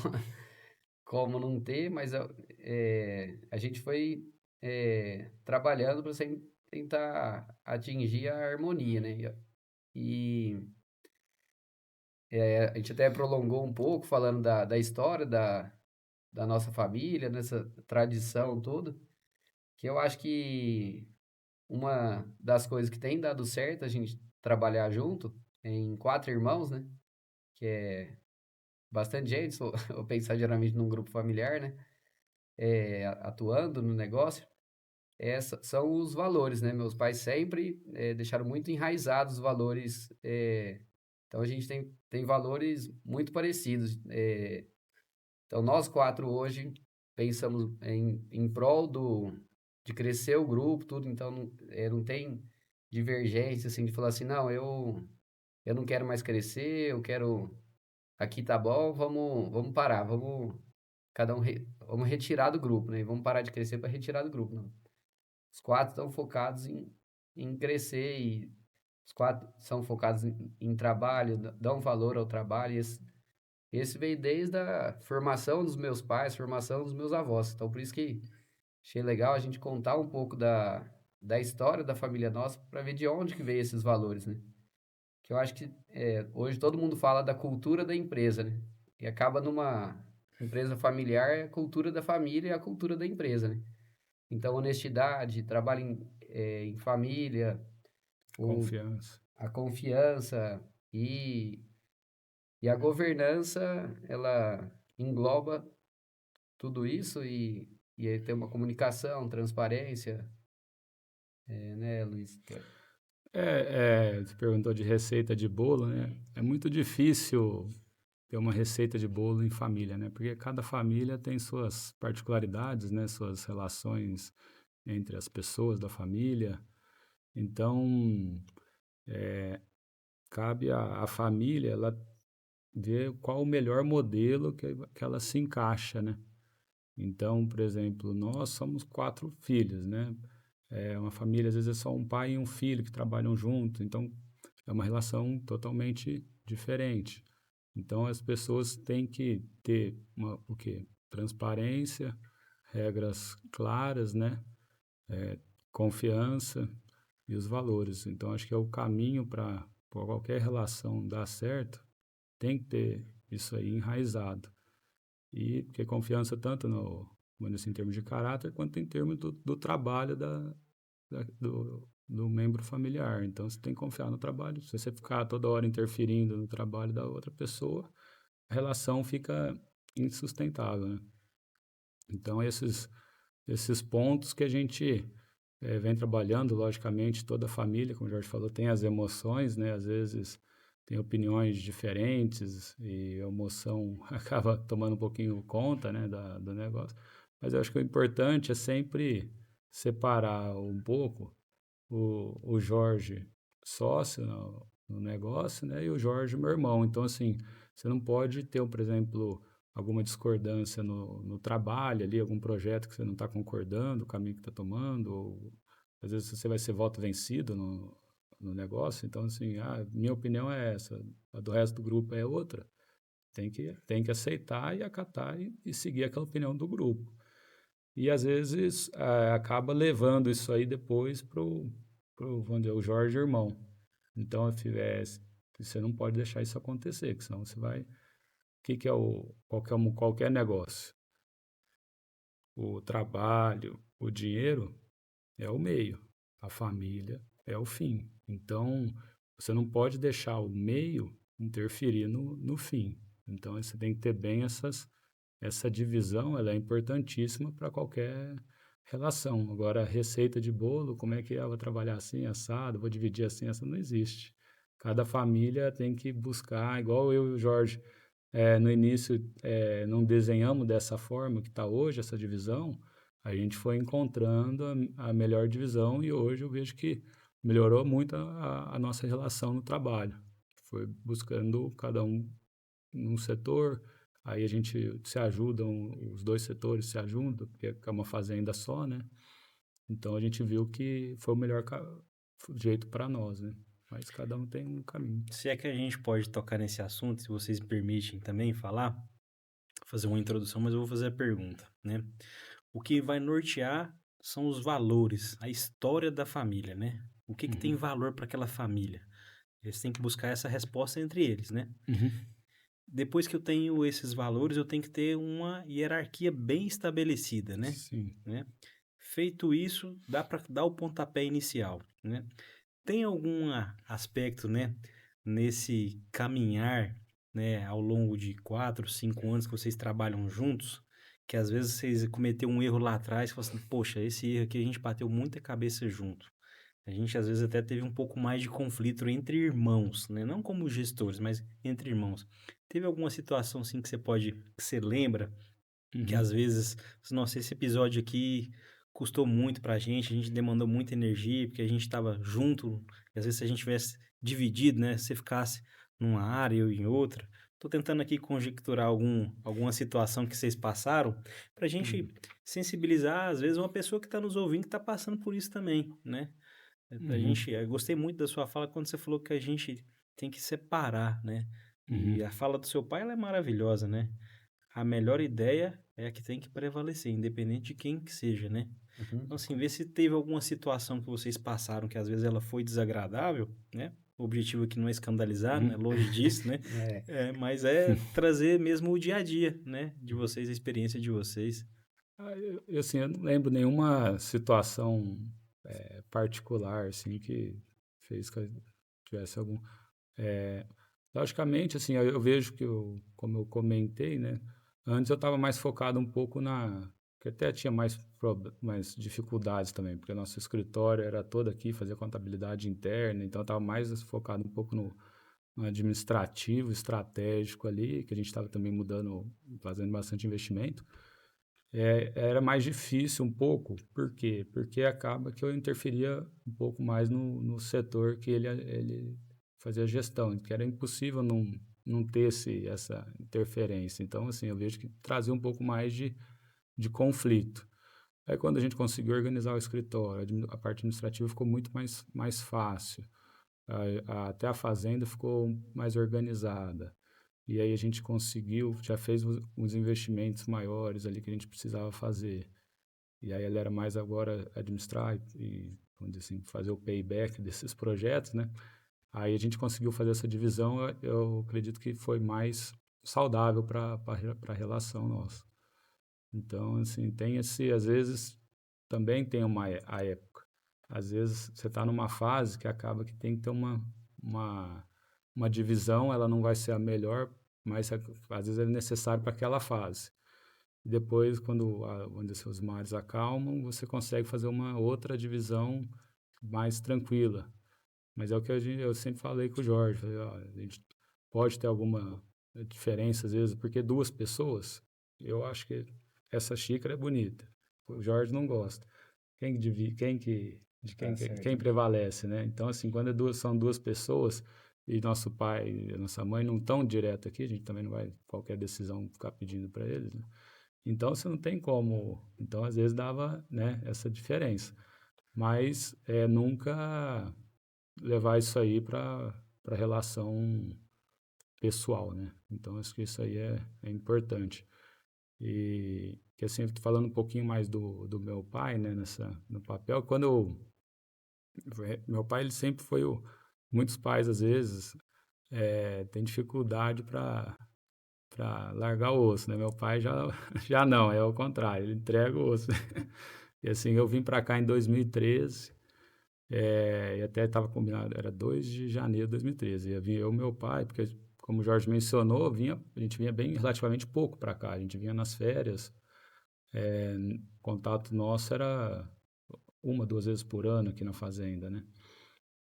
como não ter, mas a gente foi trabalhando para sempre tentar atingir a harmonia, né? E a gente até prolongou um pouco falando da história da nossa família, nessa tradição toda, que eu acho que uma das coisas que tem dado certo a gente trabalhar junto, em 4 irmãos, né? Que é bastante gente, se eu eu pensar geralmente num grupo familiar, né? Atuando no negócio, são os valores, né? Meus pais sempre deixaram muito enraizados os valores. Então a gente tem valores muito parecidos. Então nós 4 hoje pensamos em prol de crescer o grupo, tudo, então não tem divergência, assim, de falar assim, não, eu não quero mais crescer, eu quero, aqui tá bom, vamos parar, vamos retirar do grupo, né? E vamos parar de crescer para retirar do grupo, não. Os 4 estão focados em crescer e os 4 são focados em trabalho, dão valor ao trabalho, e esse veio desde a formação dos meus pais, formação dos meus avós. Então, por isso que achei legal a gente contar um pouco da história da família nossa para ver de onde que veio esses valores, né? Que eu acho que hoje todo mundo fala da cultura da empresa, né? E acaba numa empresa familiar, é a cultura da família e a cultura da empresa, né? Então, honestidade, trabalho em família, o,
Confiança.
a confiança e, e a governança, ela engloba tudo isso e aí tem uma comunicação, transparência, né, Luiz?
Você perguntou de receita de bolo, né? É muito difícil ter uma receita de bolo em família, né? Porque cada família tem suas particularidades, né? Suas relações entre as pessoas da família. Então, cabe à família ela ver qual o melhor modelo que ela se encaixa, né? Então, por exemplo, nós somos 4 filhos, né? É uma família, às vezes é só um pai e um filho que trabalham juntos, então é uma relação totalmente diferente. Então as pessoas têm que ter o quê? Transparência, regras claras, né? Confiança e os valores. Então acho que é o caminho para qualquer relação dar certo, tem que ter isso aí enraizado. E porque confiança tanto vamos dizer assim, em termos de caráter, quanto em termos do trabalho do membro familiar. Então, você tem que confiar no trabalho. Se você ficar toda hora interferindo no trabalho da outra pessoa, a relação fica insustentável, né? Então, esses pontos que a gente vem trabalhando, logicamente, toda a família, como o Jorge falou, tem as emoções, né? Às vezes tem opiniões diferentes e a emoção acaba tomando um pouquinho conta, né, do negócio. Mas eu acho que o importante é sempre separar um pouco o Jorge sócio no negócio, né, e o Jorge meu irmão. Então, assim, você não pode ter, por exemplo, alguma discordância no trabalho ali, algum projeto que você não está concordando, o caminho que está tomando, ou às vezes você vai ser voto vencido no negócio. Então, assim, minha opinião é essa, a do resto do grupo é outra. Tem que aceitar e acatar e seguir aquela opinião do grupo. E às vezes acaba levando isso aí depois vamos dizer, o Jorge irmão. Então, você não pode deixar isso acontecer, porque senão você vai. O que é qualquer negócio? O trabalho, o dinheiro é o meio, a família é o fim. Então, você não pode deixar o meio interferir no fim. Então, você tem que ter bem essa divisão, ela é importantíssima para qualquer relação. Agora, a receita de bolo, como é que ela vai trabalhar assim, assado, vou dividir assim, essa não existe. Cada família tem que buscar, igual eu e o Jorge, no início não desenhamos dessa forma que está hoje, essa divisão, a gente foi encontrando a melhor divisão e hoje eu vejo que melhorou muito a nossa relação no trabalho. Foi buscando cada um num setor, aí a gente se ajuda, os dois setores se ajudam, porque é uma fazenda só, né? Então a gente viu que foi o melhor jeito para nós, né? Mas cada um tem um caminho.
Se é que a gente pode tocar nesse assunto, se vocês me permitem também falar, fazer uma introdução, mas eu vou fazer a pergunta, né? O que vai nortear são os valores, a história da família, né? O que tem valor para aquela família? Eles têm que buscar essa resposta entre eles, né? Depois que eu tenho esses valores, eu tenho que ter uma hierarquia bem estabelecida, né?
Sim.
Né? Feito isso, dá para dar o pontapé inicial, né? Tem algum aspecto, né, nesse caminhar, né, ao longo de 4, 5 anos que vocês trabalham juntos, que às vezes vocês cometeram um erro lá atrás, e falam assim, poxa, esse erro aqui a gente bateu muita cabeça junto. A gente às vezes até teve um pouco mais de conflito entre irmãos, né? Não como gestores, mas entre irmãos. Teve alguma situação assim que você lembra, que às vezes, nossa, esse episódio aqui custou muito pra gente, a gente demandou muita energia, porque a gente estava junto, e às vezes se a gente tivesse dividido, né, se você ficasse numa área e eu em outra. Tô tentando aqui conjecturar alguma situação que vocês passaram, pra gente sensibilizar, às vezes, uma pessoa que está nos ouvindo que está passando por isso também, né? Eu gostei muito da sua fala quando você falou que a gente tem que separar, né? E a fala do seu pai, ela é maravilhosa, né? A melhor ideia é a que tem que prevalecer, independente de quem que seja, né? Então, assim, ver se teve alguma situação que vocês passaram que às vezes ela foi desagradável, né? O objetivo aqui não é escandalizar, né? Longe disso, né? Mas é trazer mesmo o dia a dia, né? De vocês, a experiência de vocês.
Assim, eu não lembro nenhuma situação particular, assim, que fez que eu tivesse algum... logicamente, assim, eu vejo que, como eu comentei, né? Antes eu estava mais focado um pouco que até tinha mais dificuldades também, porque nosso escritório era todo aqui, fazia contabilidade interna, então eu estava mais focado um pouco no administrativo, estratégico ali, que a gente estava também mudando, fazendo bastante investimento. Era mais difícil um pouco, por quê? Porque acaba que eu interferia um pouco mais no setor que ele fazia gestão, que era impossível não ter essa interferência. Então, assim, eu vejo que trazia um pouco mais de conflito. Aí, quando a gente conseguiu organizar o escritório, a parte administrativa ficou muito mais fácil. Até a fazenda ficou mais organizada. E aí a gente conseguiu, já fez os investimentos maiores ali que a gente precisava fazer. E aí ele era mais agora administrar e vamos dizer assim, fazer o payback desses projetos, né? Aí a gente conseguiu fazer essa divisão, eu acredito que foi mais saudável para a relação nossa. Então, assim, às vezes, também tem a época. Às vezes você está numa fase que acaba que tem que ter uma divisão, ela não vai ser a melhor, mas às vezes é necessário para aquela fase. E depois, quando os mares acalmam, você consegue fazer uma outra divisão mais tranquila. Mas é o que eu sempre falei com o Jorge. Falei, ó, a gente pode ter alguma diferença, às vezes, porque duas pessoas, eu acho que essa xícara é bonita. O Jorge não gosta. Quem prevalece, né? Então, assim, quando são duas pessoas e nosso pai e nossa mãe não estão direto aqui, a gente também não vai, qualquer decisão, ficar pedindo para eles, né? Então, você não tem como. Então, às vezes, dava, né, essa diferença. Mas nunca levar isso aí para relação pessoal, né? Então, acho que isso aí é importante. E que assim, falando um pouquinho mais do meu pai, né, no papel, meu pai, ele sempre foi muitos pais, às vezes, têm dificuldade para largar o osso, né? Meu pai já não, é o contrário, ele entrega o osso. E assim, eu vim para cá em 2013, e até estava combinado, era 2 de janeiro de 2013, ia vir eu e meu pai, porque como o Jorge mencionou, a gente vinha bem relativamente pouco para cá. A gente vinha nas férias. O contato nosso era 1, 2 vezes por ano aqui na fazenda, né?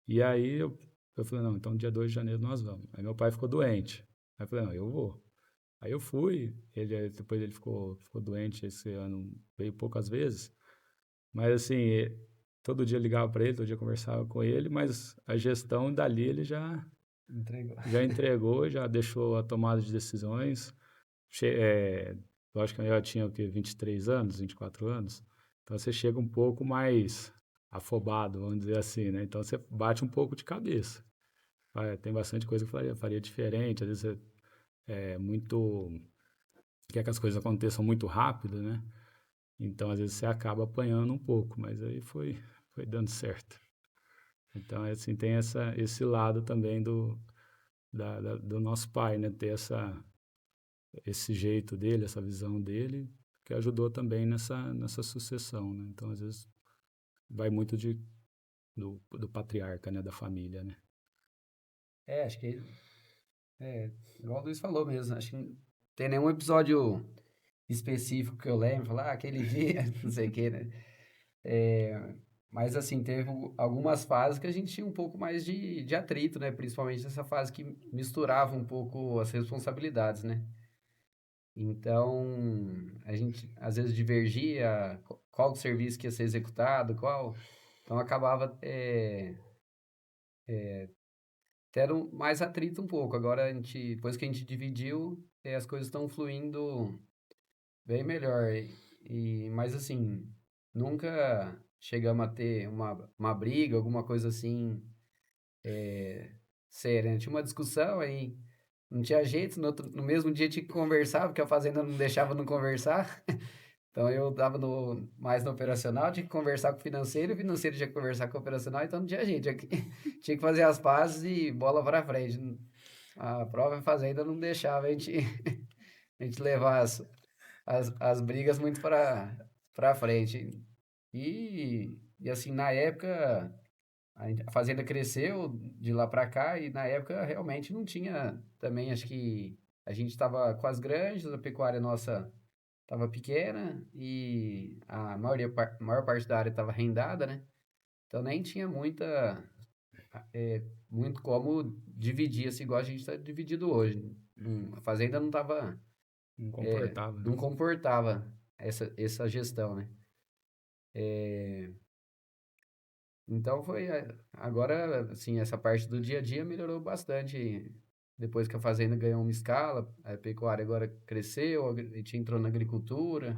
E aí eu falei, não, então dia 2 de janeiro nós vamos. Aí meu pai ficou doente. Aí eu falei, não, eu vou. Aí eu fui, depois ele ficou doente esse ano, veio poucas vezes, mas assim, todo dia eu ligava para ele, todo dia eu conversava com ele, mas a gestão dali ele
Entregou.
já entregou, já deixou a tomada de decisões. Lógico que eu já tinha o quê, 23 anos, 24 anos, então você chega um pouco mais afobado, vamos dizer assim, né? Então você bate um pouco de cabeça. Tem bastante coisa que eu faria diferente, às vezes você muito quer que as coisas aconteçam muito rápido, né? Então, às vezes, você acaba apanhando um pouco, mas aí foi dando certo. Então, assim, tem esse lado também do nosso pai, né? Ter esse jeito dele, essa visão dele, que ajudou também nessa sucessão, né? Então, às vezes, vai muito do patriarca, né? Da família, né?
Acho que igual o Luiz falou mesmo. Acho que não tem nenhum episódio específico que eu lembro, falar, aquele dia, não sei o que, né? Mas assim, teve algumas fases que a gente tinha um pouco mais de atrito, né? Principalmente nessa fase que misturava um pouco as responsabilidades, né? Então, a gente às vezes divergia qual o serviço que ia ser executado, qual. Então acabava tendo mais atrito um pouco. Agora, depois que a gente dividiu, as coisas estão fluindo bem melhor. Mas assim, nunca chegamos a ter uma briga, alguma coisa assim, séria, né? Tinha uma discussão aí, não tinha jeito, no mesmo dia tinha que conversar, porque a fazenda não deixava não conversar. Então eu estava mais no operacional, tinha que conversar com o financeiro tinha que conversar com o operacional, então não tinha jeito, tinha que fazer as pazes e bola para frente. A própria fazenda não deixava a gente levar as brigas muito para frente. E assim, na época, a fazenda cresceu de lá para cá e na época realmente não tinha também, acho que a gente estava com as grandes, a pecuária nossa estava pequena e maior parte da área estava rendada, né? Então nem tinha muito como dividir, assim, igual a gente está dividido hoje. A fazenda não estava,
Não comportava, né?
não comportava essa gestão, né? Então agora, assim, essa parte do dia a dia melhorou bastante. Depois que a fazenda ganhou uma escala, a pecuária agora cresceu, a gente entrou na agricultura,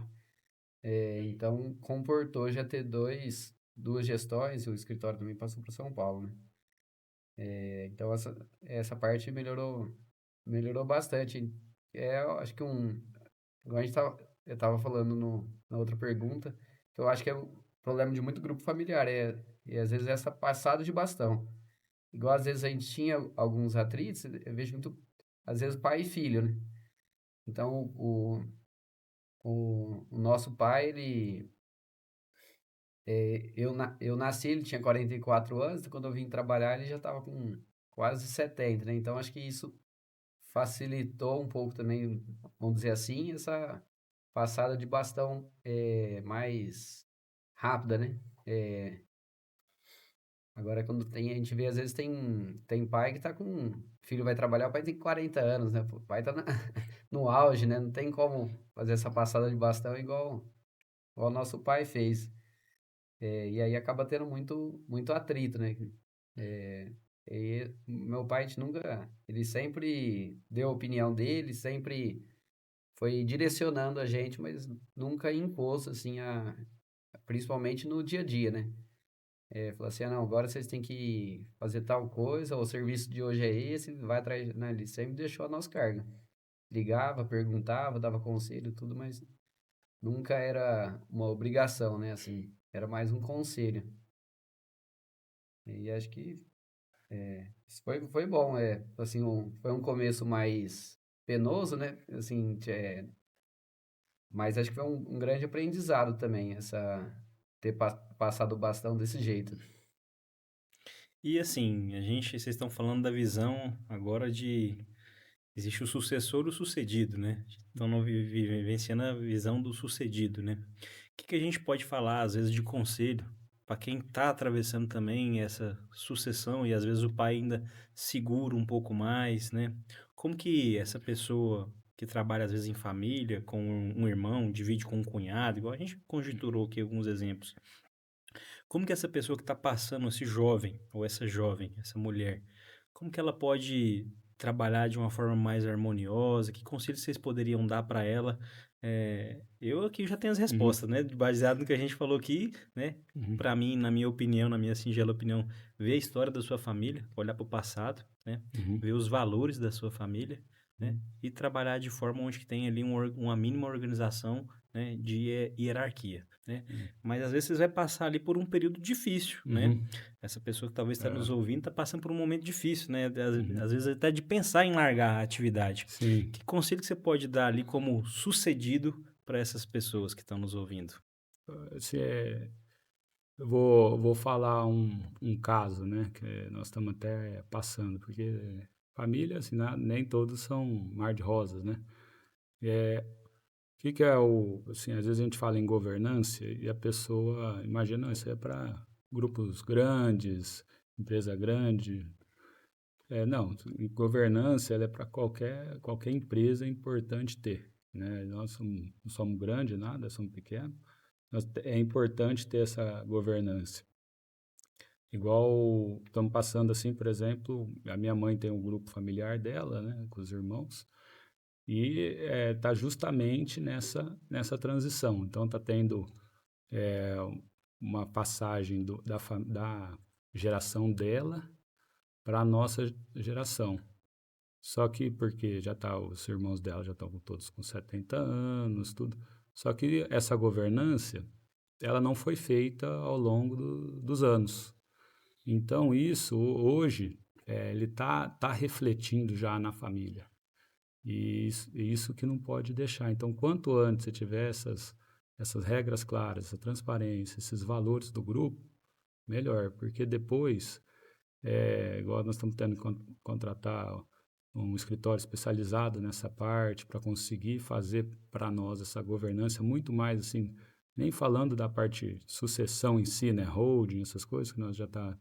então comportou já ter duas gestões, e o escritório também passou para São Paulo, né? Então essa parte melhorou bastante. Eu acho que igual eu tava falando na outra pergunta, que eu acho que é um problema de muito grupo familiar, e às vezes essa passada de bastão. Igual às vezes a gente tinha alguns atritos, eu vejo muito, às vezes pai e filho, né? Então o nosso pai, eu nasci, ele tinha 44 anos, quando eu vim trabalhar ele já estava com quase 70, né? Então acho que isso facilitou um pouco também, vamos dizer assim, essa passada de bastão mais rápida, né? Agora, a gente vê, às vezes tem pai que tá com. Filho vai trabalhar, o pai tem 40 anos, né? Pô, o pai tá no auge, né? Não tem como fazer essa passada de bastão igual o nosso pai fez. E aí acaba tendo muito atrito, né? Meu pai, a gente nunca. Ele sempre deu a opinião dele, sempre foi direcionando a gente, mas nunca impôs, assim, principalmente no dia a dia, né? Falou assim, não, agora vocês têm que fazer tal coisa, o serviço de hoje é esse, vai atrás, né? Ele sempre deixou a nossa carga. Ligava, perguntava, dava conselho, tudo, mas nunca era uma obrigação, né? Assim, era mais um conselho. E acho que isso foi bom, assim, foi um começo mais penoso, né? Assim, mas acho que foi um grande aprendizado também, ter passado o bastão desse jeito.
E assim, vocês estão falando da visão agora Existe o sucessor e o sucedido, né? Então, não vivenciando a visão do sucedido, né? O que a gente pode falar, às vezes, de conselho para quem está atravessando também essa sucessão e às vezes o pai ainda segura um pouco mais, né? Como que essa pessoa que trabalha às vezes em família, com um irmão, divide com um cunhado, igual a gente conjecturou aqui alguns exemplos. Como que essa pessoa que está passando, esse jovem, ou essa jovem, essa mulher, como que ela pode trabalhar de uma forma mais harmoniosa? Que conselhos vocês poderiam dar para ela? Eu aqui já tenho as
Uhum,
respostas, né? Baseado no que a gente falou aqui, né?
uhum,
Para mim, na minha opinião, na minha singela opinião, ver a história da sua família, olhar para o passado, né?
uhum,
Ver os valores da sua família, né?
uhum,
E trabalhar de forma onde que tem ali uma mínima organização, né? De hierarquia, né? Mas às vezes você vai passar ali por um período difícil, né?
uhum,
Essa pessoa que talvez está nos
é,
ouvindo está passando por um momento difícil, né?
uhum.
Às vezes até de pensar em largar a atividade.
Sim.
Que conselho que você pode dar ali como sucedido para essas pessoas que estão nos ouvindo?
Se é, eu vou falar um caso, né, que nós estamos até passando, porque família, assim, nem todos são mar de rosas, né? É, que é assim, às vezes a gente fala em governança e a pessoa imagina, não, isso é para grupos grandes, empresa grande. Não, governança ela é para qualquer empresa, é importante ter, né? Nós não somos grandes, nada, somos pequenos. É importante ter essa governança. Igual estamos passando assim, por exemplo, a minha mãe tem um grupo familiar dela, né, com os irmãos, e está justamente nessa transição. Então está tendo é, uma passagem da geração dela para a nossa geração. Só que porque os irmãos dela já estão todos com 70 anos, tudo. Só que essa governança, ela não foi feita ao longo dos anos. Então isso hoje ele tá refletindo já na família. E isso que não pode deixar. Então, quanto antes você tiver essas regras claras, essa transparência, esses valores do grupo, melhor, porque depois, igual nós estamos tendo que contratar um escritório especializado nessa parte para conseguir fazer para nós essa governança muito mais assim, nem falando da parte sucessão em si, né, holding, essas coisas que nós já está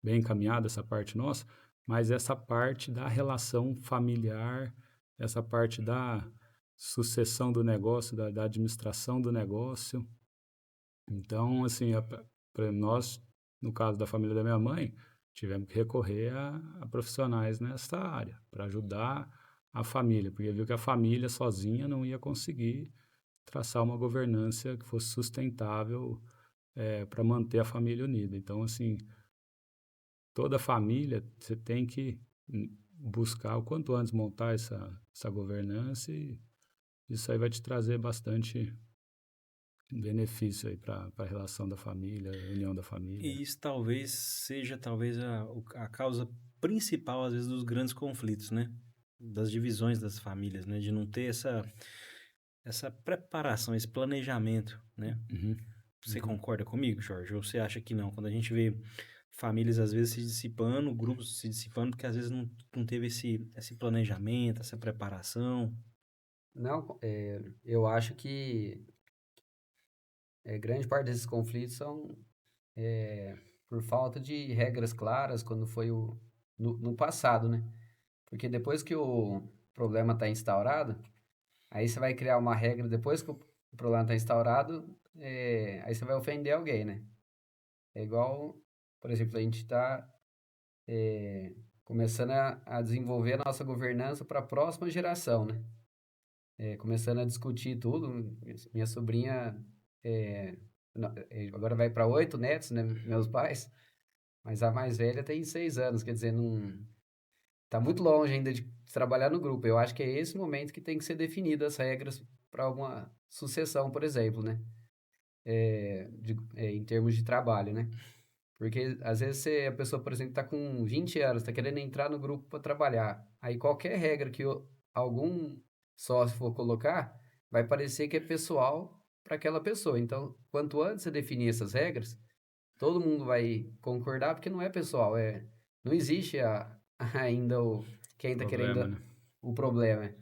bem encaminhada essa parte nossa, mas essa parte da relação familiar, essa parte da sucessão do negócio, da administração do negócio. Então, assim, para nós, no caso da família da minha mãe, tivemos que recorrer a profissionais nessa área para ajudar a família, porque viu que a família sozinha não ia conseguir traçar uma governança que fosse sustentável para manter a família unida. Então, assim, toda família você tem que buscar o quanto antes montar essa governança e isso aí vai te trazer bastante benefício aí para a relação da família, a união da família.
E isso talvez seja talvez a causa principal, às vezes, dos grandes conflitos, né? Das divisões das famílias, né? De não ter essa preparação, esse planejamento, né?
Uhum,
Você
uhum.
concorda comigo, Jorge? Ou você acha que não? Quando a gente vê famílias às vezes se dissipando, grupos se dissipando, porque às vezes não teve esse planejamento, essa preparação.
Não, eu acho que grande parte desses conflitos são por falta de regras claras quando foi no passado, né? Porque depois que o problema está instaurado, aí você vai criar uma regra depois que o problema está instaurado, aí você vai ofender alguém, né? É igual, por exemplo, a gente está começando a desenvolver a nossa governança para a próxima geração, né? Começando a discutir tudo. Minha sobrinha é, agora vai para 8 netos, né? Meus pais, mas a mais velha tem 6 anos, quer dizer, não tá muito longe ainda de trabalhar no grupo. Eu acho que é esse momento que tem que ser definidas as regras para alguma sucessão, por exemplo, né? Em termos de trabalho, né? Porque às vezes a pessoa, por exemplo, está com 20 anos, está querendo entrar no grupo para trabalhar. Aí qualquer regra que algum sócio for colocar, vai parecer que é pessoal para aquela pessoa. Então, quanto antes você definir essas regras, todo mundo vai concordar, porque não é pessoal, não existe ainda quem está
Problema,
querendo
né?
o problema.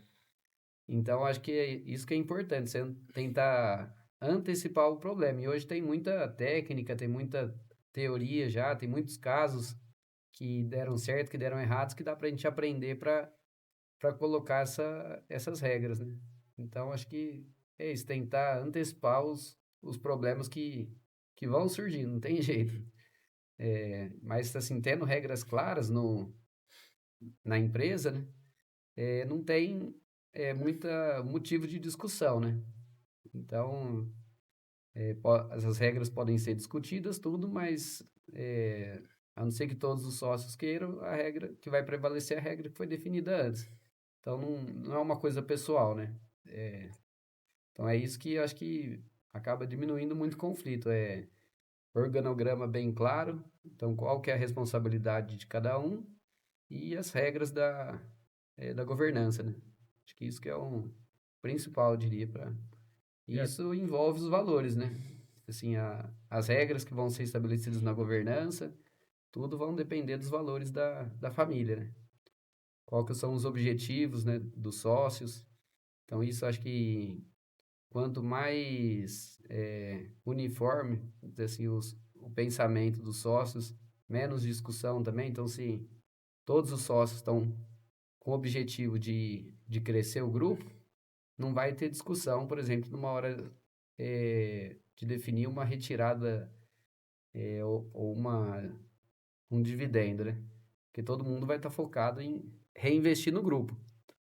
Então, acho que isso que é importante, você tentar antecipar o problema. E hoje tem muita técnica, tem muita teoria já, tem muitos casos que deram certo, que deram errados, que dá pra gente aprender para colocar essas regras, né? Então, acho que é isso, tentar antecipar os problemas que vão surgir, não tem jeito. Mas, assim, tendo regras claras na empresa, né? Não tem muita motivo de discussão, né? Então, essas regras podem ser discutidas, tudo, mas a não ser que todos os sócios queiram, a regra que vai prevalecer é a regra que foi definida antes. Então, não é uma coisa pessoal, né? Então, é isso que eu acho que acaba diminuindo muito o conflito. Organograma bem claro, então qual que é a responsabilidade de cada um e as regras da governança, né? Acho que isso que é o principal, eu diria, para...
E
E
a-
isso envolve os valores, né? Assim, as regras que vão ser estabelecidas na governança, tudo vão depender dos valores da família, né? Qual que são os objetivos, né, dos sócios. Então, isso acho que quanto mais uniforme, assim, o pensamento dos sócios, menos discussão também. Então, se todos os sócios estão com o objetivo de crescer o grupo, não vai ter discussão, por exemplo, numa hora de definir uma retirada ou um dividendo, né? Porque todo mundo vai estar focado em reinvestir no grupo.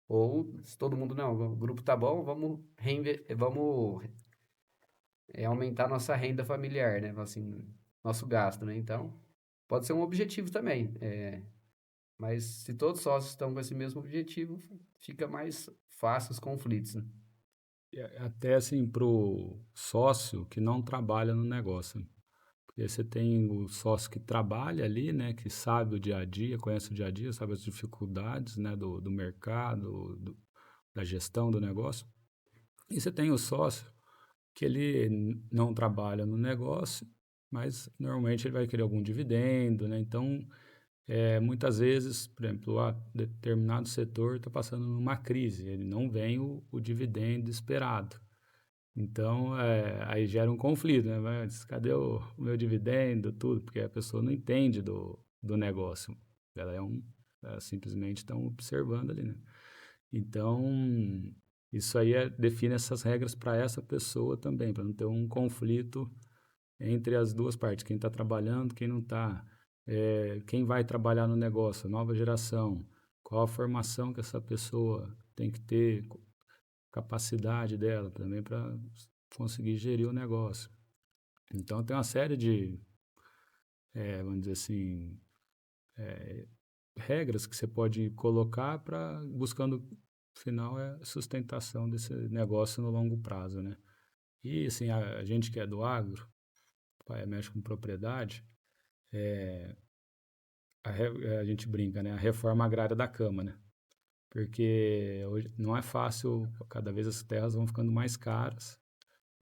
Ou, se todo mundo, não, o grupo tá bom, vamos aumentar nossa renda familiar, né? Assim, nosso gasto, né? Então, pode ser um objetivo também. Mas se todos os sócios estão com esse mesmo objetivo, fica mais fácil os conflitos, né?
Até assim, pro sócio que não trabalha no negócio. Porque você tem o sócio que trabalha ali, né, que sabe o dia a dia, conhece o dia a dia, sabe as dificuldades, né, do mercado, da gestão do negócio. E você tem o sócio que ele não trabalha no negócio, mas normalmente ele vai querer algum dividendo, né? Então, muitas vezes, por exemplo, determinado setor está passando numa crise, ele não vem o dividendo esperado. Então, aí gera um conflito, né? Mas cadê o meu dividendo, tudo? Porque a pessoa não entende do negócio. Ela simplesmente estão observando ali, né? Então, isso aí define essas regras para essa pessoa também, para não ter um conflito entre as duas partes, quem está trabalhando, quem não está, quem vai trabalhar no negócio, nova geração, qual a formação que essa pessoa tem que ter, capacidade dela também para conseguir gerir o negócio. Então tem uma série de, vamos dizer assim, regras que você pode colocar para buscando, no final, a sustentação desse negócio no longo prazo, né? E assim, a gente que é do agro, mexe com propriedade, a gente brinca, né? A reforma agrária da cama, né? Porque hoje não é fácil, cada vez as terras vão ficando mais caras,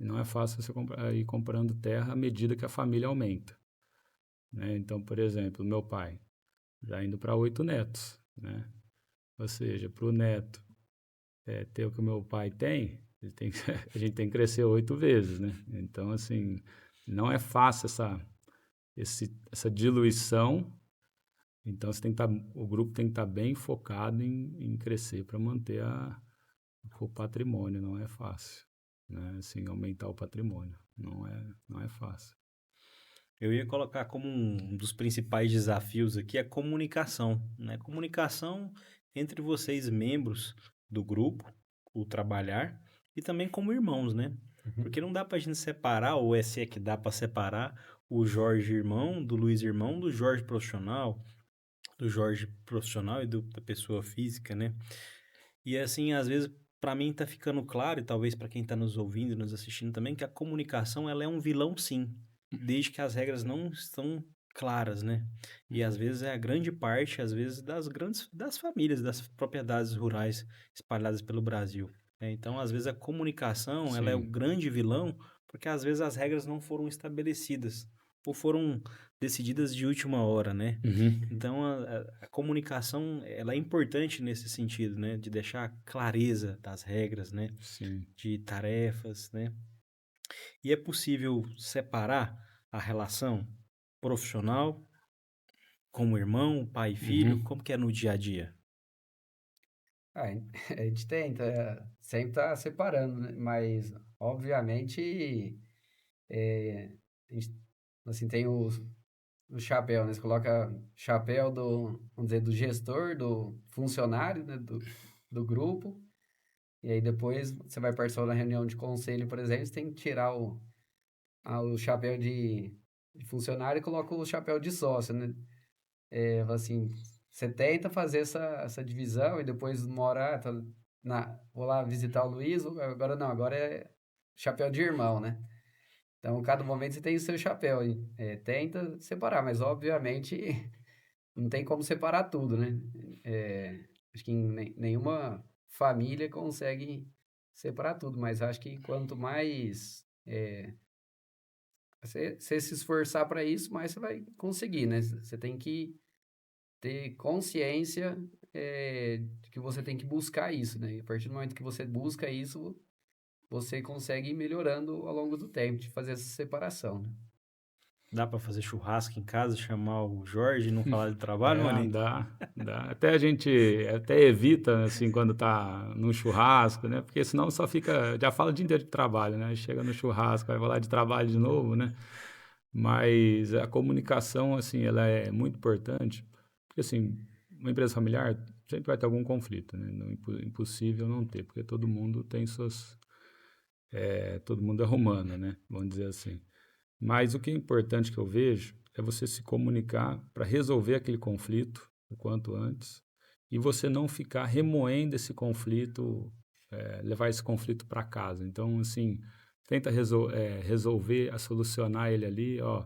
e não é fácil você ir comprando terra à medida que a família aumenta, né? Então, por exemplo, meu pai já indo para 8 netos, né? Ou seja, para o neto ter o que o meu pai tem, a gente tem que crescer 8 vezes, né? Então, assim, não é fácil essa diluição. Então, o grupo tem que estar bem focado em crescer para manter o patrimônio. Não é fácil, né? Assim, aumentar o patrimônio. Não é fácil.
Eu ia colocar como um dos principais desafios aqui a comunicação, né? Comunicação entre vocês, membros do grupo, o trabalhar, e também como irmãos, né? Porque não dá pra gente separar, ou se é que dá pra separar, o Jorge irmão, do Luiz irmão, do Jorge profissional e da pessoa física, né? E assim, às vezes, pra mim tá ficando claro, e talvez pra quem tá nos ouvindo e nos assistindo também, que a comunicação, ela é um vilão sim, desde que as regras não estão claras, né? E às vezes é a grande parte, às vezes, das famílias, das propriedades rurais espalhadas pelo Brasil, né? Então, às vezes, a comunicação, ela é o
Sim,
grande vilão, porque às vezes as regras não foram estabelecidas. ou foram decididas de última hora, né?
Uhum.
Então, a comunicação, ela é importante nesse sentido, né? De deixar clareza das regras, né?
Sim.
De tarefas, né? E é possível separar a relação profissional como irmão, pai e filho?
Uhum.
Como que é no dia a dia?
A gente tenta sempre tá separando, né? Mas, obviamente, a gente, assim, tem o chapéu, né? Você coloca chapéu vamos dizer, do gestor, do funcionário, né? Do grupo. E aí depois você vai participar da reunião de conselho, por exemplo, você tem que tirar o chapéu de funcionário e coloca o chapéu de sócio, né? Fala assim, você tenta fazer essa divisão e depois uma hora, vou lá visitar o Luiz, agora não, agora é chapéu de irmão, né? Então, cada momento você tem o seu chapéu, hein? Tenta separar, mas obviamente não tem como separar tudo, né? Acho que nenhuma família consegue separar tudo, mas acho que quanto mais você se esforçar para isso, mais você vai conseguir, né? Você tem que ter consciência de que você tem que buscar isso, né? E a partir do momento que você busca isso, você consegue ir melhorando ao longo do tempo, de fazer essa separação, né?
Dá pra fazer churrasco em casa, chamar o Jorge e não falar de trabalho, maninho?
Dá. Até a gente até evita, assim, quando tá num churrasco, né? Porque senão só fica, já fala o dia inteiro de trabalho, né? Chega no churrasco, vai falar de trabalho de novo, né? Mas a comunicação, assim, ela é muito importante, porque, assim, uma empresa familiar sempre vai ter algum conflito, né? Não, impossível não ter, porque todo mundo tem todo mundo é humano, né? Vamos dizer assim. Mas o que é importante que eu vejo é você se comunicar para resolver aquele conflito o quanto antes e você não ficar remoendo esse conflito, levar esse conflito para casa. Então, assim, tenta resolver, solucionar ele ali, ó,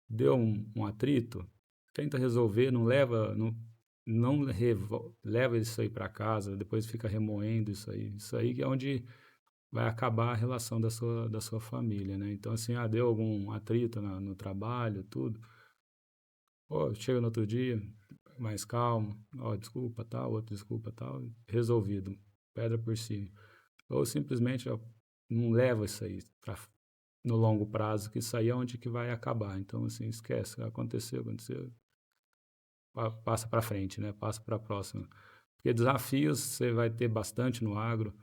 deu um atrito, tenta resolver, não leva isso aí para casa, depois fica remoendo isso aí. Isso aí que é onde vai acabar a relação da sua família, né? Então, assim, deu algum atrito no trabalho, tudo. Pô, chega no outro dia, mais calmo, ó, desculpa, tal, outro desculpa, tal, resolvido, pedra por cima. Ou simplesmente, ó, não leva isso aí no longo prazo, que isso aí é onde que vai acabar. Então, assim, esquece, aconteceu, passa para frente, né? Passa para a próxima. Porque desafios você vai ter bastante no agro,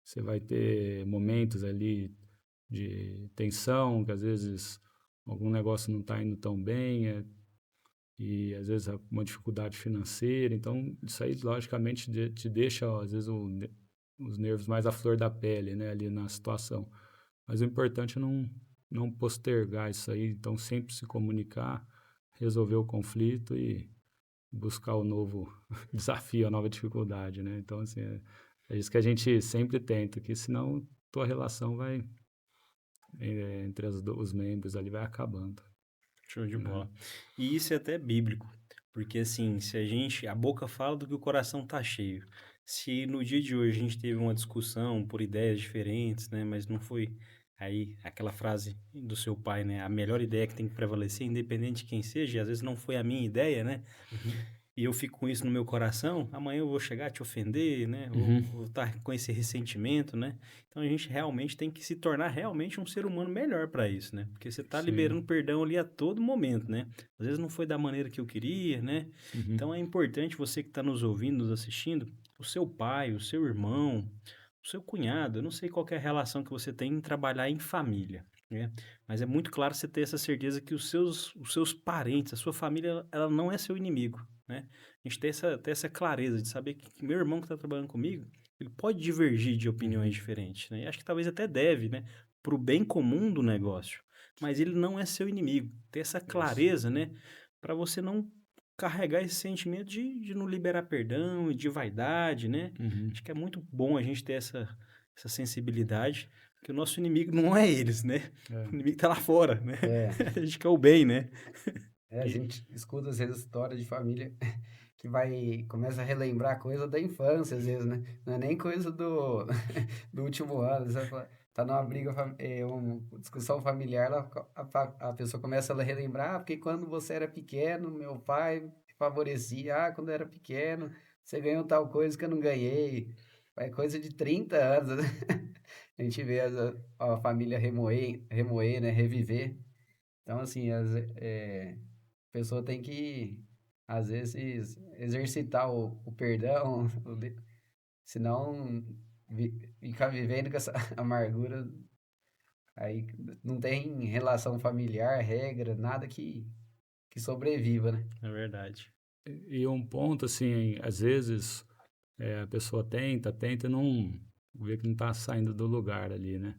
você vai ter momentos ali de tensão, que às vezes algum negócio não está indo tão bem, e às vezes uma dificuldade financeira. Então, isso aí, logicamente, te deixa, ó, às vezes, os nervos mais à flor da pele, né, ali na situação. Mas o importante é não postergar isso aí, então sempre se comunicar, resolver o conflito e buscar o novo desafio, a nova dificuldade, né? Então, assim, é isso que a gente sempre tenta, que senão tua relação vai, entre os membros ali, vai acabando,
Show de
né?
bola. E isso é até bíblico, porque assim, se a boca fala do que o coração tá cheio. Se no dia de hoje a gente teve uma discussão por ideias diferentes, né, mas não foi aí aquela frase do seu pai, né, a melhor ideia que tem que prevalecer, independente de quem seja, e às vezes não foi a minha ideia, né?
Uhum.
E eu fico com isso no meu coração, amanhã eu vou chegar a te ofender, né?
Uhum.
Vou estar com esse ressentimento, né? Então a gente realmente tem que se tornar realmente um ser humano melhor para isso, né? Porque você está
Sim.
liberando perdão ali a todo momento, né? Às vezes não foi da maneira que eu queria, né?
Uhum.
Então é importante você que está nos ouvindo, nos assistindo, o seu pai, o seu irmão, o seu cunhado, eu não sei qual que é a relação que você tem em trabalhar em família, né? Mas é muito claro você ter essa certeza que os seus parentes, a sua família, ela não é seu inimigo, né? A gente ter essa clareza de saber que meu irmão que está trabalhando comigo, ele pode divergir de opiniões
Uhum.
diferentes, né? E acho que talvez até deve, né? Para o bem comum do negócio. Mas ele não é seu inimigo. Ter essa
Isso.
clareza, né? Para você não carregar esse sentimento de não liberar perdão e de vaidade, né?
Uhum.
Acho que é muito bom a gente ter essa sensibilidade, que o nosso inimigo não é eles, né?
É.
O inimigo tá lá fora, né?
É,
A gente quer o bem, né?
a gente escuta às vezes história de família que começa a relembrar coisa da infância, às vezes, né? Não é nem coisa do último ano. Você vai falar, tá numa briga, uma discussão familiar, a pessoa começa a relembrar, porque quando você era pequeno, meu pai te favorecia, quando eu era pequeno, você ganhou tal coisa que eu não ganhei. É coisa de 30 anos, né? A gente vê a família remoer, né? Reviver. Então, assim, a pessoa tem que, às vezes, exercitar o perdão, senão ficar vivendo com essa amargura, aí não tem relação familiar, regra, nada que sobreviva, né?
É verdade.
E um ponto, assim, às vezes a pessoa tenta e não vê que não está saindo do lugar ali, né?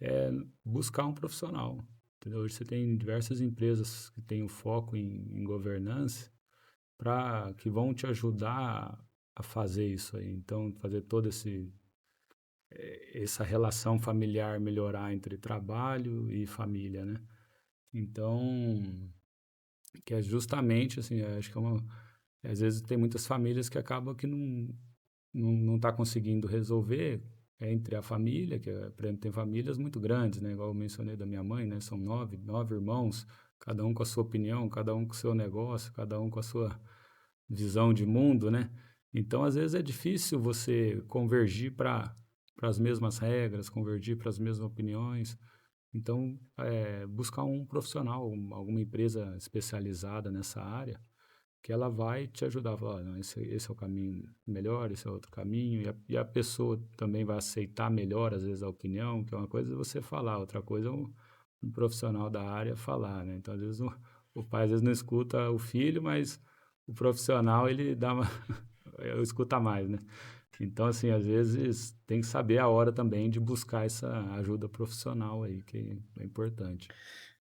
É buscar um profissional, entendeu? Hoje você tem diversas empresas que têm o foco em governança que vão te ajudar a fazer isso aí. Então, fazer toda essa relação familiar melhorar entre trabalho e família, né? Então, que é justamente assim, acho que às vezes tem muitas famílias que acabam que não tá conseguindo resolver entre a família, por exemplo, tem famílias muito grandes, né? Igual eu mencionei da minha mãe, né? São nove irmãos, cada um com a sua opinião, cada um com o seu negócio, cada um com a sua visão de mundo, né? Então, às vezes é difícil você convergir para as mesmas regras, convergir para as mesmas opiniões. Então, buscar um profissional, alguma empresa especializada nessa área, que ela vai te ajudar a falar, não, esse é o caminho melhor, esse é outro caminho, e a pessoa também vai aceitar melhor, às vezes, a opinião, que é uma coisa é você falar, outra coisa é um profissional da área falar, né? Então, às vezes, o pai às vezes não escuta o filho, mas o profissional, ele dá uma... escuta mais, né? Então, assim, às vezes tem que saber a hora também de buscar essa ajuda profissional aí, que é importante.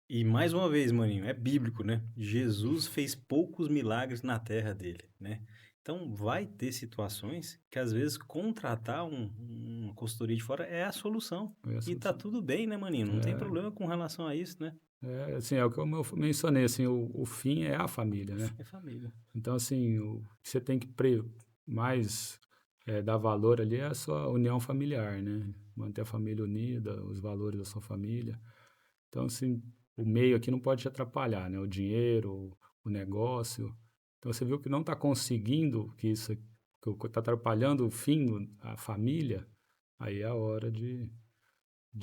E mais uma vez, maninho, é bíblico, né? Jesus fez poucos milagres na terra dele, né? Então vai ter situações que às vezes contratar uma consultoria de fora é a solução.
É a
E tá
solução.
tudo bem, né, maninho? Não tem problema com relação a isso, né?
Assim, é o que eu mencionei, assim, o fim é a família, né?
É família.
Então, assim, o que você tem que mais dar valor ali é a sua união familiar, né? Manter a família unida, os valores da sua família. Então, assim, o meio aqui não pode te atrapalhar, né? O dinheiro, o negócio. Então, você viu que não está conseguindo, que está atrapalhando o fim, a família, aí é a hora de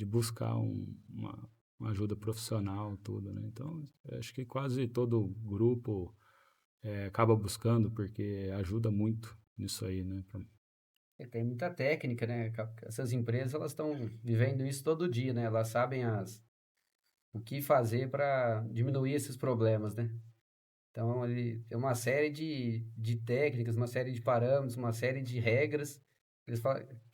buscar uma ajuda profissional, tudo, né? Então, eu acho que quase todo grupo acaba buscando, porque ajuda muito nisso aí, né?
E tem muita técnica, né? Essas empresas, elas estão vivendo isso todo dia, né? Elas sabem o que fazer para diminuir esses problemas, né? Então, ele tem uma série de técnicas, uma série de parâmetros, uma série de regras.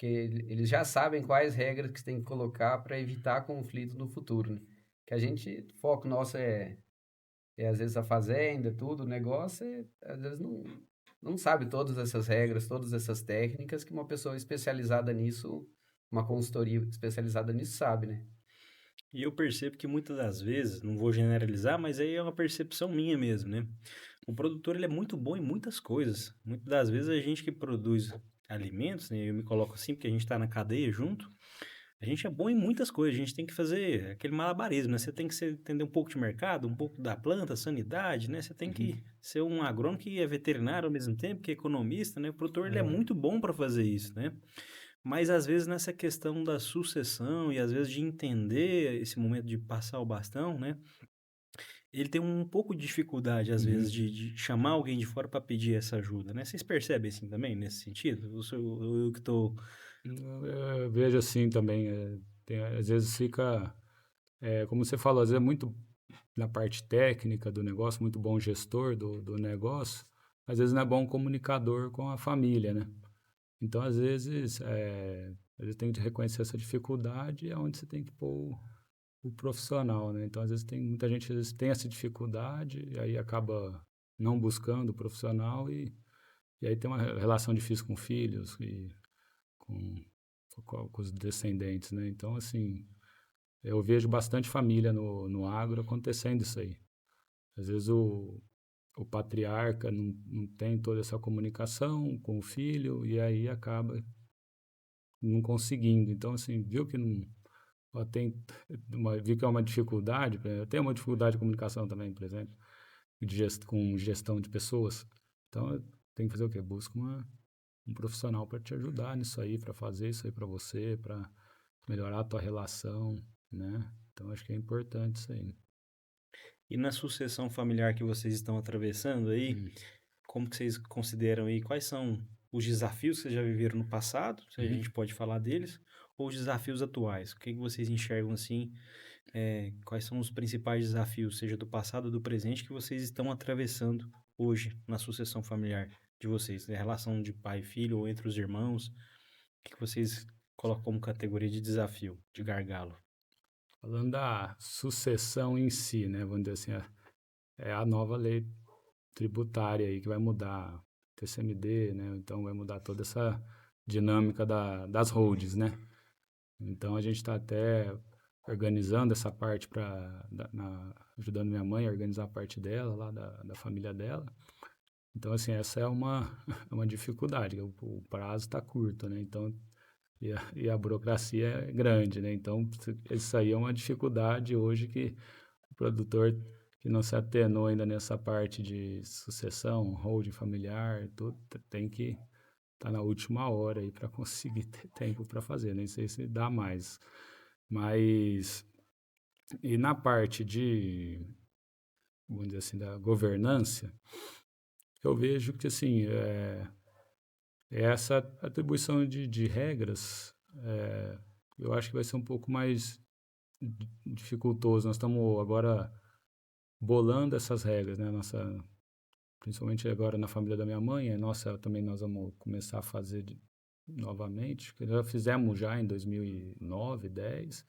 Eles já sabem quais regras que você tem que colocar para evitar conflito no futuro, né? Que a gente, o foco nosso é às vezes a fazenda, tudo, o negócio, às vezes não sabe todas essas regras, todas essas técnicas que uma pessoa especializada nisso, uma consultoria especializada nisso sabe, né?
E eu percebo que muitas das vezes, não vou generalizar, mas aí é uma percepção minha mesmo, né? O produtor ele é muito bom em muitas coisas. Muitas das vezes a gente que produz alimentos, né, eu me coloco assim porque a gente está na cadeia junto, a gente é bom em muitas coisas, a gente tem que fazer aquele malabarismo, né? Você tem que entender um pouco de mercado, um pouco da planta, sanidade, né? Você tem
Uhum.
que ser um agrônomo que é veterinário ao mesmo tempo, que é economista, né? O produtor ele é
É.
muito bom para fazer isso, né? Mas às vezes nessa questão da sucessão e às vezes de entender esse momento de passar o bastão, né? Ele tem um pouco de dificuldade, às vezes,
Uhum.
de chamar alguém de fora para pedir essa ajuda, né? Vocês percebem assim também, nesse sentido? Eu que tô...
Eu vejo assim também, às vezes fica, como você falou, às vezes é muito na parte técnica do negócio, muito bom gestor do negócio, às vezes não é bom comunicador com a família, né? Então, às vezes tem que reconhecer essa dificuldade e é onde você tem que pôr o profissional, né? Então, às vezes tem muita gente às vezes tem essa dificuldade e aí acaba não buscando o profissional e aí tem uma relação difícil com filhos e com, com os descendentes, né? Então, assim, eu vejo bastante família no agro acontecendo isso aí. Às vezes o patriarca não tem toda essa comunicação com o filho e aí acaba não conseguindo. Então, assim, viu que Vi que é uma dificuldade, eu tenho uma dificuldade de comunicação também, por exemplo, com gestão de pessoas. Então, eu tenho que fazer o quê? Busco um profissional para te ajudar nisso aí, para fazer isso aí para você, para melhorar a tua relação, né? Então, acho que é importante isso aí.
E na sucessão familiar que vocês estão atravessando aí, como que vocês consideram aí, quais são os desafios que vocês já viveram no passado, se a gente pode falar deles, ou os desafios atuais? O que vocês enxergam assim, quais são os principais desafios, seja do passado ou do presente, que vocês estão atravessando hoje na sucessão familiar de vocês, né? Relação de pai e filho ou entre os irmãos, o que vocês colocam como categoria de desafio, de gargalo?
Falando da sucessão em si, né? Vamos dizer assim, é a nova lei tributária aí que vai mudar TCMD, né? Então vai mudar toda essa dinâmica das holdings, né? Então a gente está até organizando essa parte ajudando minha mãe a organizar a parte dela, lá da família dela. Então, assim, essa é uma dificuldade, o prazo está curto, né? Então, e a burocracia é grande, né? Então, isso aí é uma dificuldade hoje que o produtor que não se atenou ainda nessa parte de sucessão, holding familiar, tudo, tem que estar na última hora aí para conseguir ter tempo para fazer. Nem sei se dá mais. Mas, e na parte vamos dizer assim, da governança, eu vejo que, assim, essa atribuição de regras, eu acho que vai ser um pouco mais dificultoso. Nós estamos agora bolando essas regras, né? Principalmente agora na família da minha mãe, também nós vamos começar a fazer novamente, que já fizemos já em 2009, 10,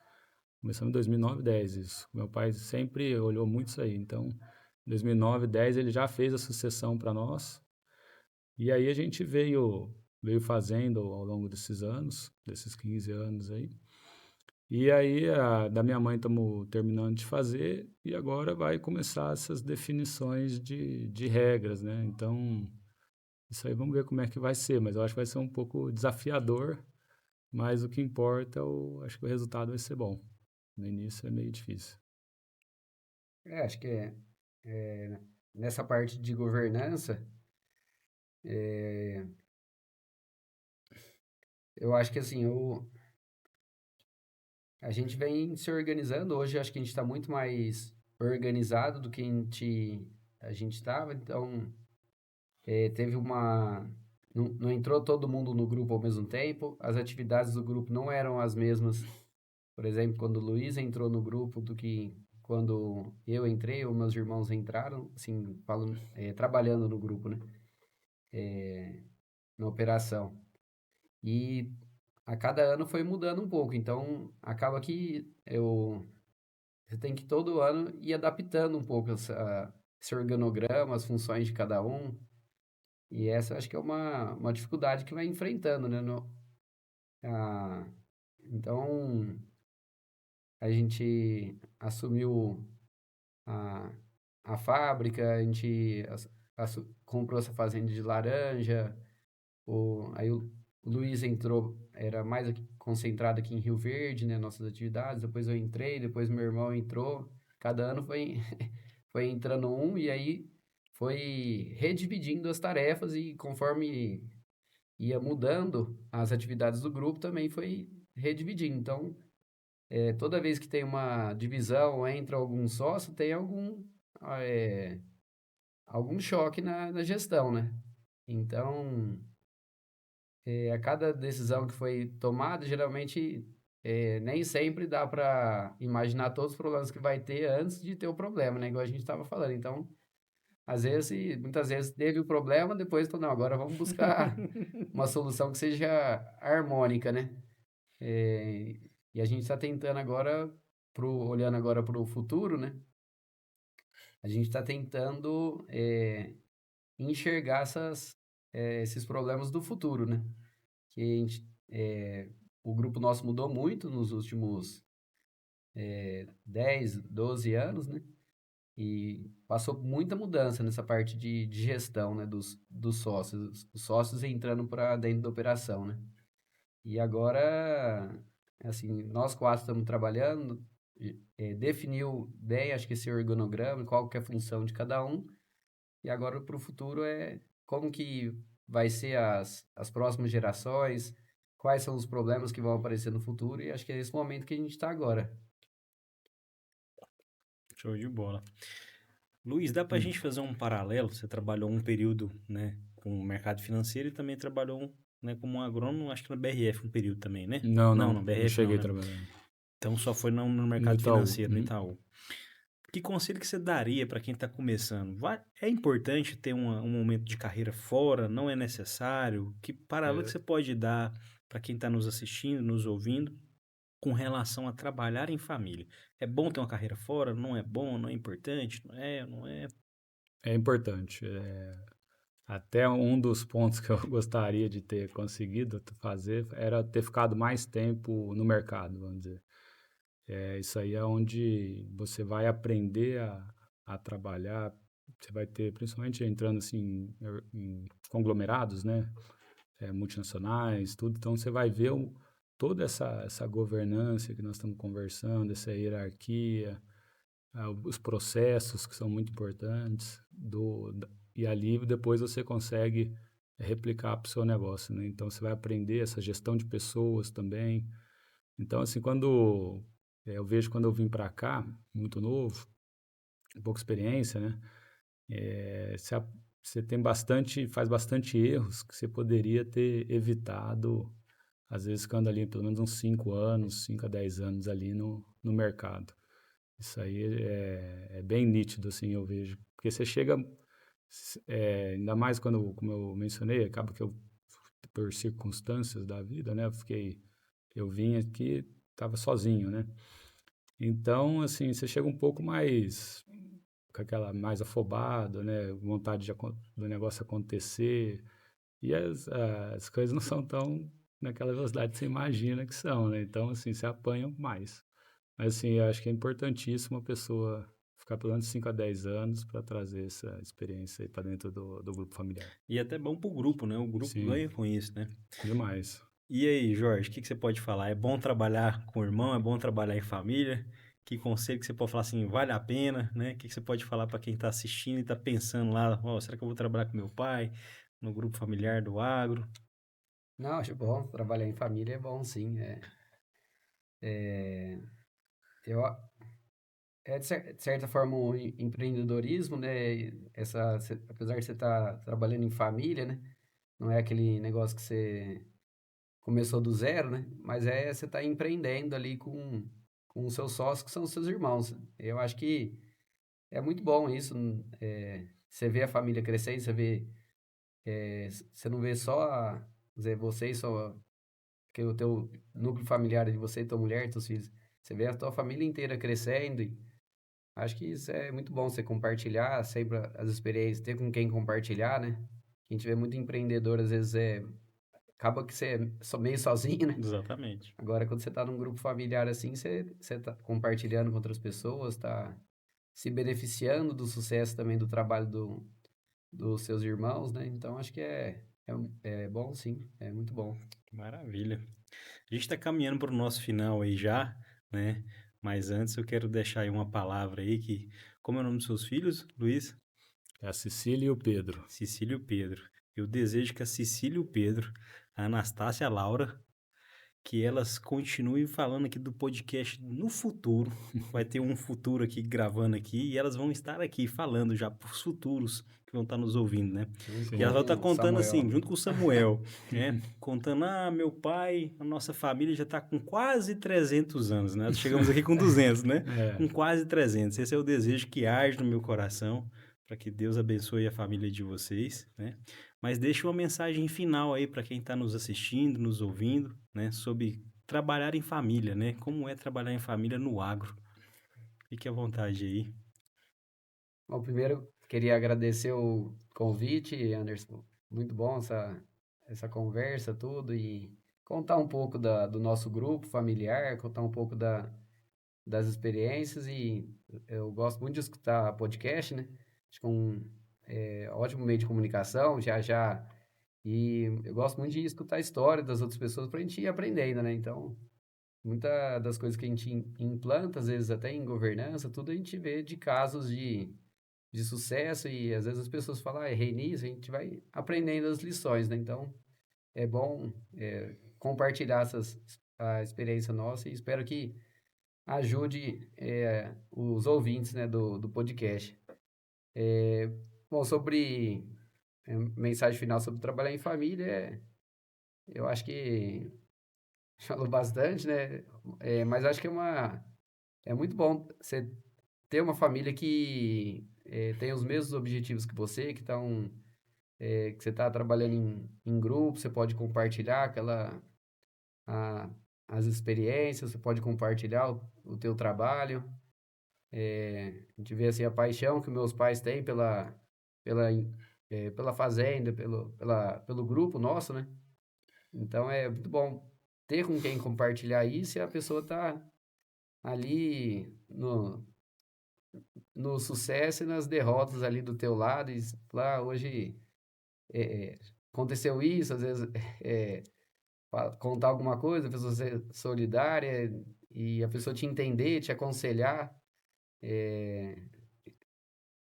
começamos em 2009, 10 isso. Meu pai sempre olhou muito isso aí, então em 2009, 10 ele já fez a sucessão para nós, e aí a gente veio fazendo ao longo desses anos, desses 15 anos aí. E aí, da minha mãe estamos terminando de fazer e agora vai começar essas definições de regras, né? Então, isso aí vamos ver como é que vai ser, mas eu acho que vai ser um pouco desafiador, mas o que importa, acho que o resultado vai ser bom. No início é meio difícil.
Acho que nessa parte de governança, eu acho que assim, a gente vem se organizando. Hoje acho que a gente está muito mais organizado do que a gente estava. Então, teve uma... Não entrou todo mundo no grupo ao mesmo tempo. As atividades do grupo não eram as mesmas. Por exemplo, quando o Luiz entrou no grupo do que quando eu entrei ou meus irmãos entraram, assim, trabalhando no grupo, né? Na operação. E a cada ano foi mudando um pouco. Então, acaba que você tem que todo ano ir adaptando um pouco esse organograma, as funções de cada um. E essa acho que é uma dificuldade que vai enfrentando, né? Então, a gente assumiu a, a fábrica, a gente comprou essa fazenda de laranja, aí o Luiz entrou, era mais concentrado aqui em Rio Verde, né, nossas atividades, depois eu entrei, depois meu irmão entrou, cada ano foi, foi entrando um, e aí foi redividindo as tarefas, e conforme ia mudando as atividades do grupo, também foi redividindo. Então, toda vez que tem uma divisão, entra algum sócio, tem algum choque na gestão, né? Então, a cada decisão que foi tomada, geralmente nem sempre dá para imaginar todos os problemas que vai ter antes de ter o problema, né? Igual a gente estava falando. Então, muitas vezes teve o problema, depois falou, não, agora vamos buscar uma solução que seja harmônica, né? E a gente está tentando agora, olhando agora para o futuro, né? A gente está tentando enxergar esses problemas do futuro, né? Que o grupo nosso mudou muito nos últimos 10, 12 anos, né? E passou muita mudança nessa parte de gestão, né? Dos sócios. Os sócios entrando para dentro da operação, né? E agora Assim, nós quatro estamos trabalhando, definiu bem, acho que esse organograma, qual que é a função de cada um, e agora para o futuro é como que vai ser as próximas gerações, quais são os problemas que vão aparecer no futuro, e acho que é esse momento que a gente está agora.
Show de bola. Luiz, dá pra
Hum.
gente fazer um paralelo? Você trabalhou um período, né, com o mercado financeiro e também trabalhou, né, como um agrônomo, acho que na BRF um período também, né?
Não,
Não,
não,
não,
não
BRF não,
cheguei a
né?
trabalhar
Então só foi no
no
mercado
Itaú.
financeiro, no Itaú. Que conselho que você daria para quem está começando? É importante ter um momento de carreira fora? Não é necessário? Que paralelo que
É,
você pode dar para quem está nos assistindo, nos ouvindo, com relação a trabalhar em família? É bom ter uma carreira fora? Não é bom? Não é importante? Não é? Não é?
é importante. Até um dos pontos que eu gostaria de ter conseguido fazer era ter ficado mais tempo no mercado, vamos dizer. Isso aí é onde você vai aprender a trabalhar. Você vai ter, principalmente entrando assim em conglomerados, né? Multinacionais, tudo. Então você vai ver toda essa governança que nós estamos conversando, essa hierarquia, os processos que são muito importantes, e ali depois você consegue replicar para o seu negócio, né? Então você vai aprender essa gestão de pessoas também. Então, assim, eu vejo quando eu vim para cá, muito novo, pouca experiência, né? Você faz bastante erros que você poderia ter evitado, às vezes ficando ali pelo menos uns 5 anos, 5 a 10 anos ali no mercado. Isso aí é bem nítido, assim, eu vejo. Porque você chega, ainda mais quando, como eu mencionei, acaba que eu, por circunstâncias da vida, né, eu vim aqui, estava sozinho, né? Então, assim, você chega um pouco mais, com aquela, mais afobado, né, vontade do negócio acontecer, e as coisas não são tão naquela velocidade que você imagina que são, né? Então, assim, você apanha mais. Mas, assim, eu acho que é importantíssimo a pessoa ficar pelo menos 5 a 10 anos para trazer essa experiência aí para dentro do grupo familiar.
E é até bom pro grupo, né? O grupo
Sim,
ganha com isso, né?
demais.
E aí, Jorge, o que você pode falar? É bom trabalhar com o irmão? É bom trabalhar em família? Que conselho que você pode falar assim, vale a pena, né? O que você pode falar para quem está assistindo e está pensando lá, ó, será que eu vou trabalhar com meu pai no grupo familiar do agro?
Não, acho bom, trabalhar em família é bom, sim. Eu, de certa forma um empreendedorismo, né? Apesar de você estar trabalhando em família, né? Não é aquele negócio que você começou do zero, né? Mas você tá empreendendo ali com os seus sócios, que são os seus irmãos. Eu acho que é muito bom isso. Você vê a família crescendo, você não vê quer dizer, você e só que o teu núcleo familiar é de você e tua mulher, teus filhos. Você vê a tua família inteira crescendo. E acho que isso é muito bom, você compartilhar sempre as experiências, ter com quem compartilhar, né? A gente vê muito empreendedor, às vezes acaba que você é meio sozinho, né?
Exatamente.
Agora, quando você tá num grupo familiar assim, você tá compartilhando com outras pessoas, tá se beneficiando do sucesso também do trabalho dos seus irmãos, né? Então, acho que é bom, sim, é muito bom.
Maravilha. A gente está caminhando para o nosso final aí já, né? Mas antes eu quero deixar aí uma palavra aí que, como é o nome dos seus filhos, Luiz?
É a Cecília e o Pedro.
Cecília e o Pedro. Eu desejo que a Cecília e o Pedro, a Anastácia e a Laura, que elas continuem falando aqui do podcast no futuro. Vai ter um futuro aqui gravando aqui e elas vão estar aqui falando já para os futuros que vão estar nos ouvindo, né?
Junto
E elas vão
Sim.
estar
com o
contando
Samuel.
assim, junto com o Samuel, né? Contando, meu pai, a nossa família já está com quase 300 anos, né? Chegamos aqui com 200, né?
É,
Com quase 300. Esse é o desejo que arde no meu coração, para que Deus abençoe a família de vocês, né? Mas deixe uma mensagem final aí para quem está nos assistindo, nos ouvindo, né? Sobre trabalhar em família, né? Como é trabalhar em família no agro. Fique à vontade aí.
Bom, primeiro, queria agradecer o convite, Anderson. Muito bom essa conversa, tudo, e contar um pouco do nosso grupo familiar, contar um pouco das experiências, e eu gosto muito de escutar podcast, né? Acho que é ótimo meio de comunicação, já, e eu gosto muito de escutar a história das outras pessoas para a gente ir aprendendo, né? Então, muita das coisas que a gente implanta, às vezes até em governança, tudo a gente vê de casos de sucesso e às vezes as pessoas falam, errei nisso, a gente vai aprendendo as lições, né? Então, é bom compartilhar a experiência nossa e espero que ajude os ouvintes, né, do podcast. Bom, sobre mensagem final sobre trabalhar em família, eu acho que falou bastante, né? Mas acho que é muito bom você ter uma família que tem os mesmos objetivos que você, que você está trabalhando em grupo, você pode compartilhar a- as experiências, você pode compartilhar o teu trabalho. A gente vê assim, a paixão que meus pais têm pela, pela fazenda, pelo grupo nosso, né? Então é muito bom ter com quem compartilhar isso e a pessoa tá ali no sucesso e nas derrotas ali do teu lado. E lá hoje é, aconteceu isso, às vezes contar alguma coisa, a pessoa ser solidária e a pessoa te entender, te aconselhar. É,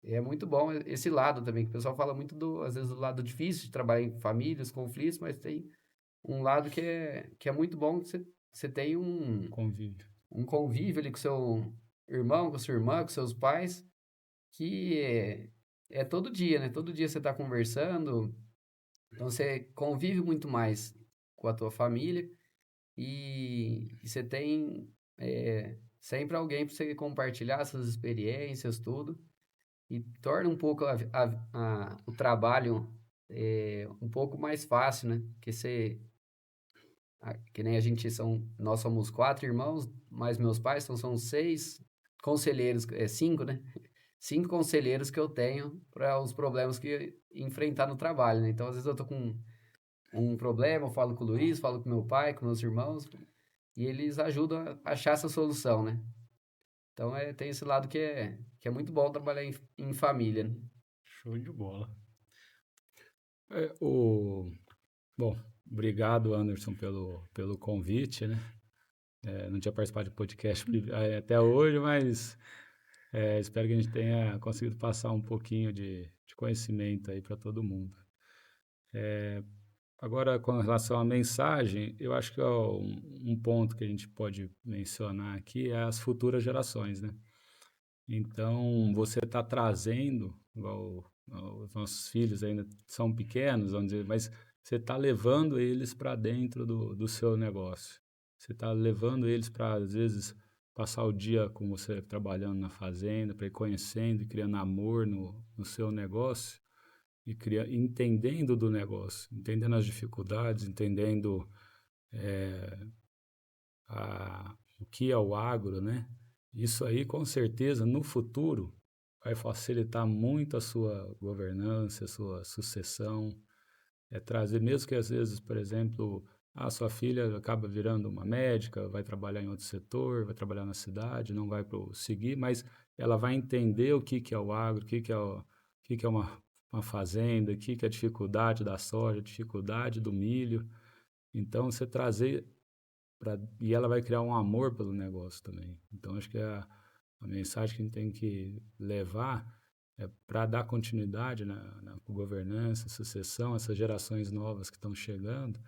é muito bom esse lado também, que o pessoal fala muito às vezes, do lado difícil de trabalhar em famílias, conflitos, mas tem um lado que é muito bom, que você tem
Convívio.
um convívio ali com seu irmão, com sua irmã, com seus pais, que é todo dia, né? Todo dia você está conversando, então você convive muito mais com a tua família e você tem sempre alguém para você compartilhar suas experiências, tudo, e torna um pouco o trabalho um pouco mais fácil, né? Porque que nem nós somos 4 irmãos, mais meus pais, então são 6 conselheiros, 5, né? 5 conselheiros que eu tenho para os problemas que enfrentar no trabalho, né? Então, às vezes eu tô com um problema, eu falo com o Luiz, falo com meu pai, com meus irmãos, e eles ajudam a achar essa solução, né? Então, tem esse lado que é muito bom trabalhar em família, né?
Show de bola.
É, bom, obrigado, Anderson, pelo convite, né? Não tinha participado de podcast até hoje, mas espero que a gente tenha conseguido passar um pouquinho de conhecimento aí para todo mundo. Agora, com relação à mensagem, eu acho que um ponto que a gente pode mencionar aqui é as futuras gerações, né? Então, você está trazendo, igual os nossos filhos ainda são pequenos, vamos dizer, mas você está levando eles para dentro do seu negócio. Você está levando eles para, às vezes, passar o dia com você trabalhando na fazenda, para ir conhecendo e criando amor no seu negócio e entendendo do negócio, entendendo as dificuldades, entendendo o que é o agro, né? Isso aí, com certeza, no futuro, vai facilitar muito a sua governança, a sua sucessão. Trazer, mesmo que às vezes, por exemplo, a sua filha acaba virando uma médica, vai trabalhar em outro setor, vai trabalhar na cidade, não vai seguir, mas ela vai entender o que é o agro, o que é uma fazenda, o que é a dificuldade da soja, a dificuldade do milho. Então, você trazer e ela vai criar um amor pelo negócio também. Então, acho que a mensagem que a gente tem que levar é para dar continuidade na governança, sucessão, essas gerações novas que estão chegando,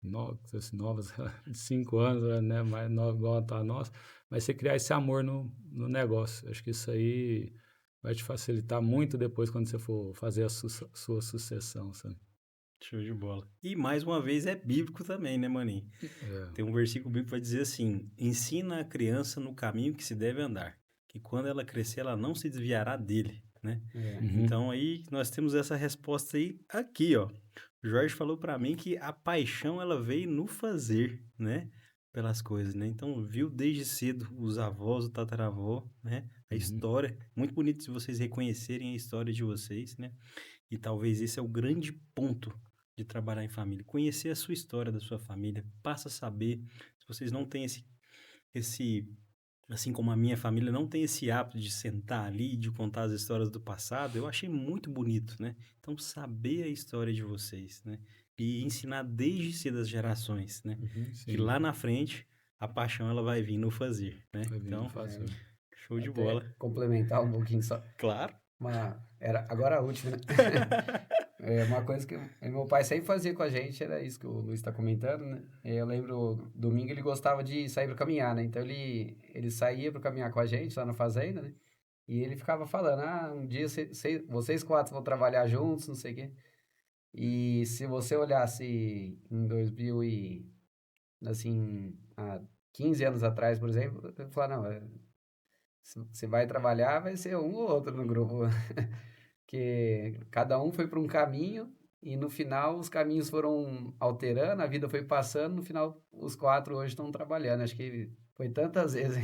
novas de 5 anos, né, mais nova, igual a nossa, mas você criar esse amor no negócio. Acho que isso aí vai te facilitar muito depois quando você for fazer a sua sucessão, sabe?
Show de bola. E mais uma vez é bíblico também, né, maninho? Tem um versículo bíblico que vai dizer assim: ensina a criança no caminho que se deve andar, que quando ela crescer ela não se desviará dele, né?
Uhum.
Então aí nós temos essa resposta aí aqui, ó. O Jorge falou para mim que a paixão ela veio no fazer, né? Pelas coisas, né? Então viu desde cedo os avós, o tataravó, né? A história, muito bonito se vocês reconhecerem a história de vocês, né? E talvez esse é o grande ponto de trabalhar em família. Conhecer a sua história da sua família, passa a saber. Se vocês não têm esse, assim como a minha família não tem esse hábito de sentar ali, de contar as histórias do passado, eu achei muito bonito, né? Então, saber a história de vocês, né? E ensinar desde cedo as gerações, né? Que
Sim.
lá na frente a paixão ela vai vir no fazer, né?
Vai vir
Então,
fazer.
show de
Até
bola.
complementar um pouquinho só.
Claro.
Agora a última, né? Uma coisa que meu pai sempre fazia com a gente era isso que o Luiz está comentando, né? Eu lembro, domingo ele gostava de sair para caminhar, né? Então ele saía para caminhar com a gente lá na fazenda, né? E ele ficava falando, um dia vocês quatro vão trabalhar juntos, não sei o quê. E se você olhasse em 2000 e, assim, há 15 anos atrás, por exemplo, eu falava, não, se você vai trabalhar, vai ser um ou outro no grupo. Que cada um foi para um caminho e no final os caminhos foram alterando, a vida foi passando, no final os quatro hoje estão trabalhando. Acho que foi tantas vezes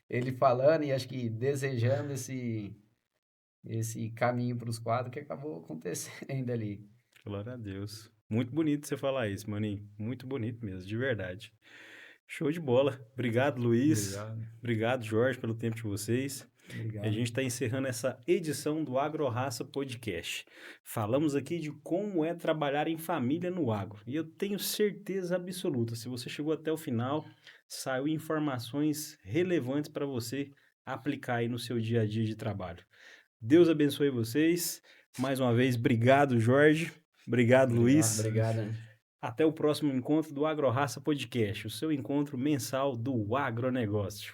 ele falando e acho que desejando esse caminho para os quatro que acabou acontecendo ali.
Glória a Deus. Muito bonito você falar isso, maninho. Muito bonito mesmo, de verdade. Show de bola. Obrigado, Luiz.
Obrigado.
Obrigado, Jorge, pelo tempo de vocês. A
Obrigado.
gente está encerrando essa edição do AgroRaça Podcast. Falamos aqui de como é trabalhar em família no agro. E eu tenho certeza absoluta, se você chegou até o final, saiu informações relevantes para você aplicar aí no seu dia a dia de trabalho. Deus abençoe vocês. Mais uma vez, obrigado, Jorge. Obrigado, Luiz.
Obrigado.
Até o próximo encontro do AgroRaça Podcast, o seu encontro mensal do agronegócio.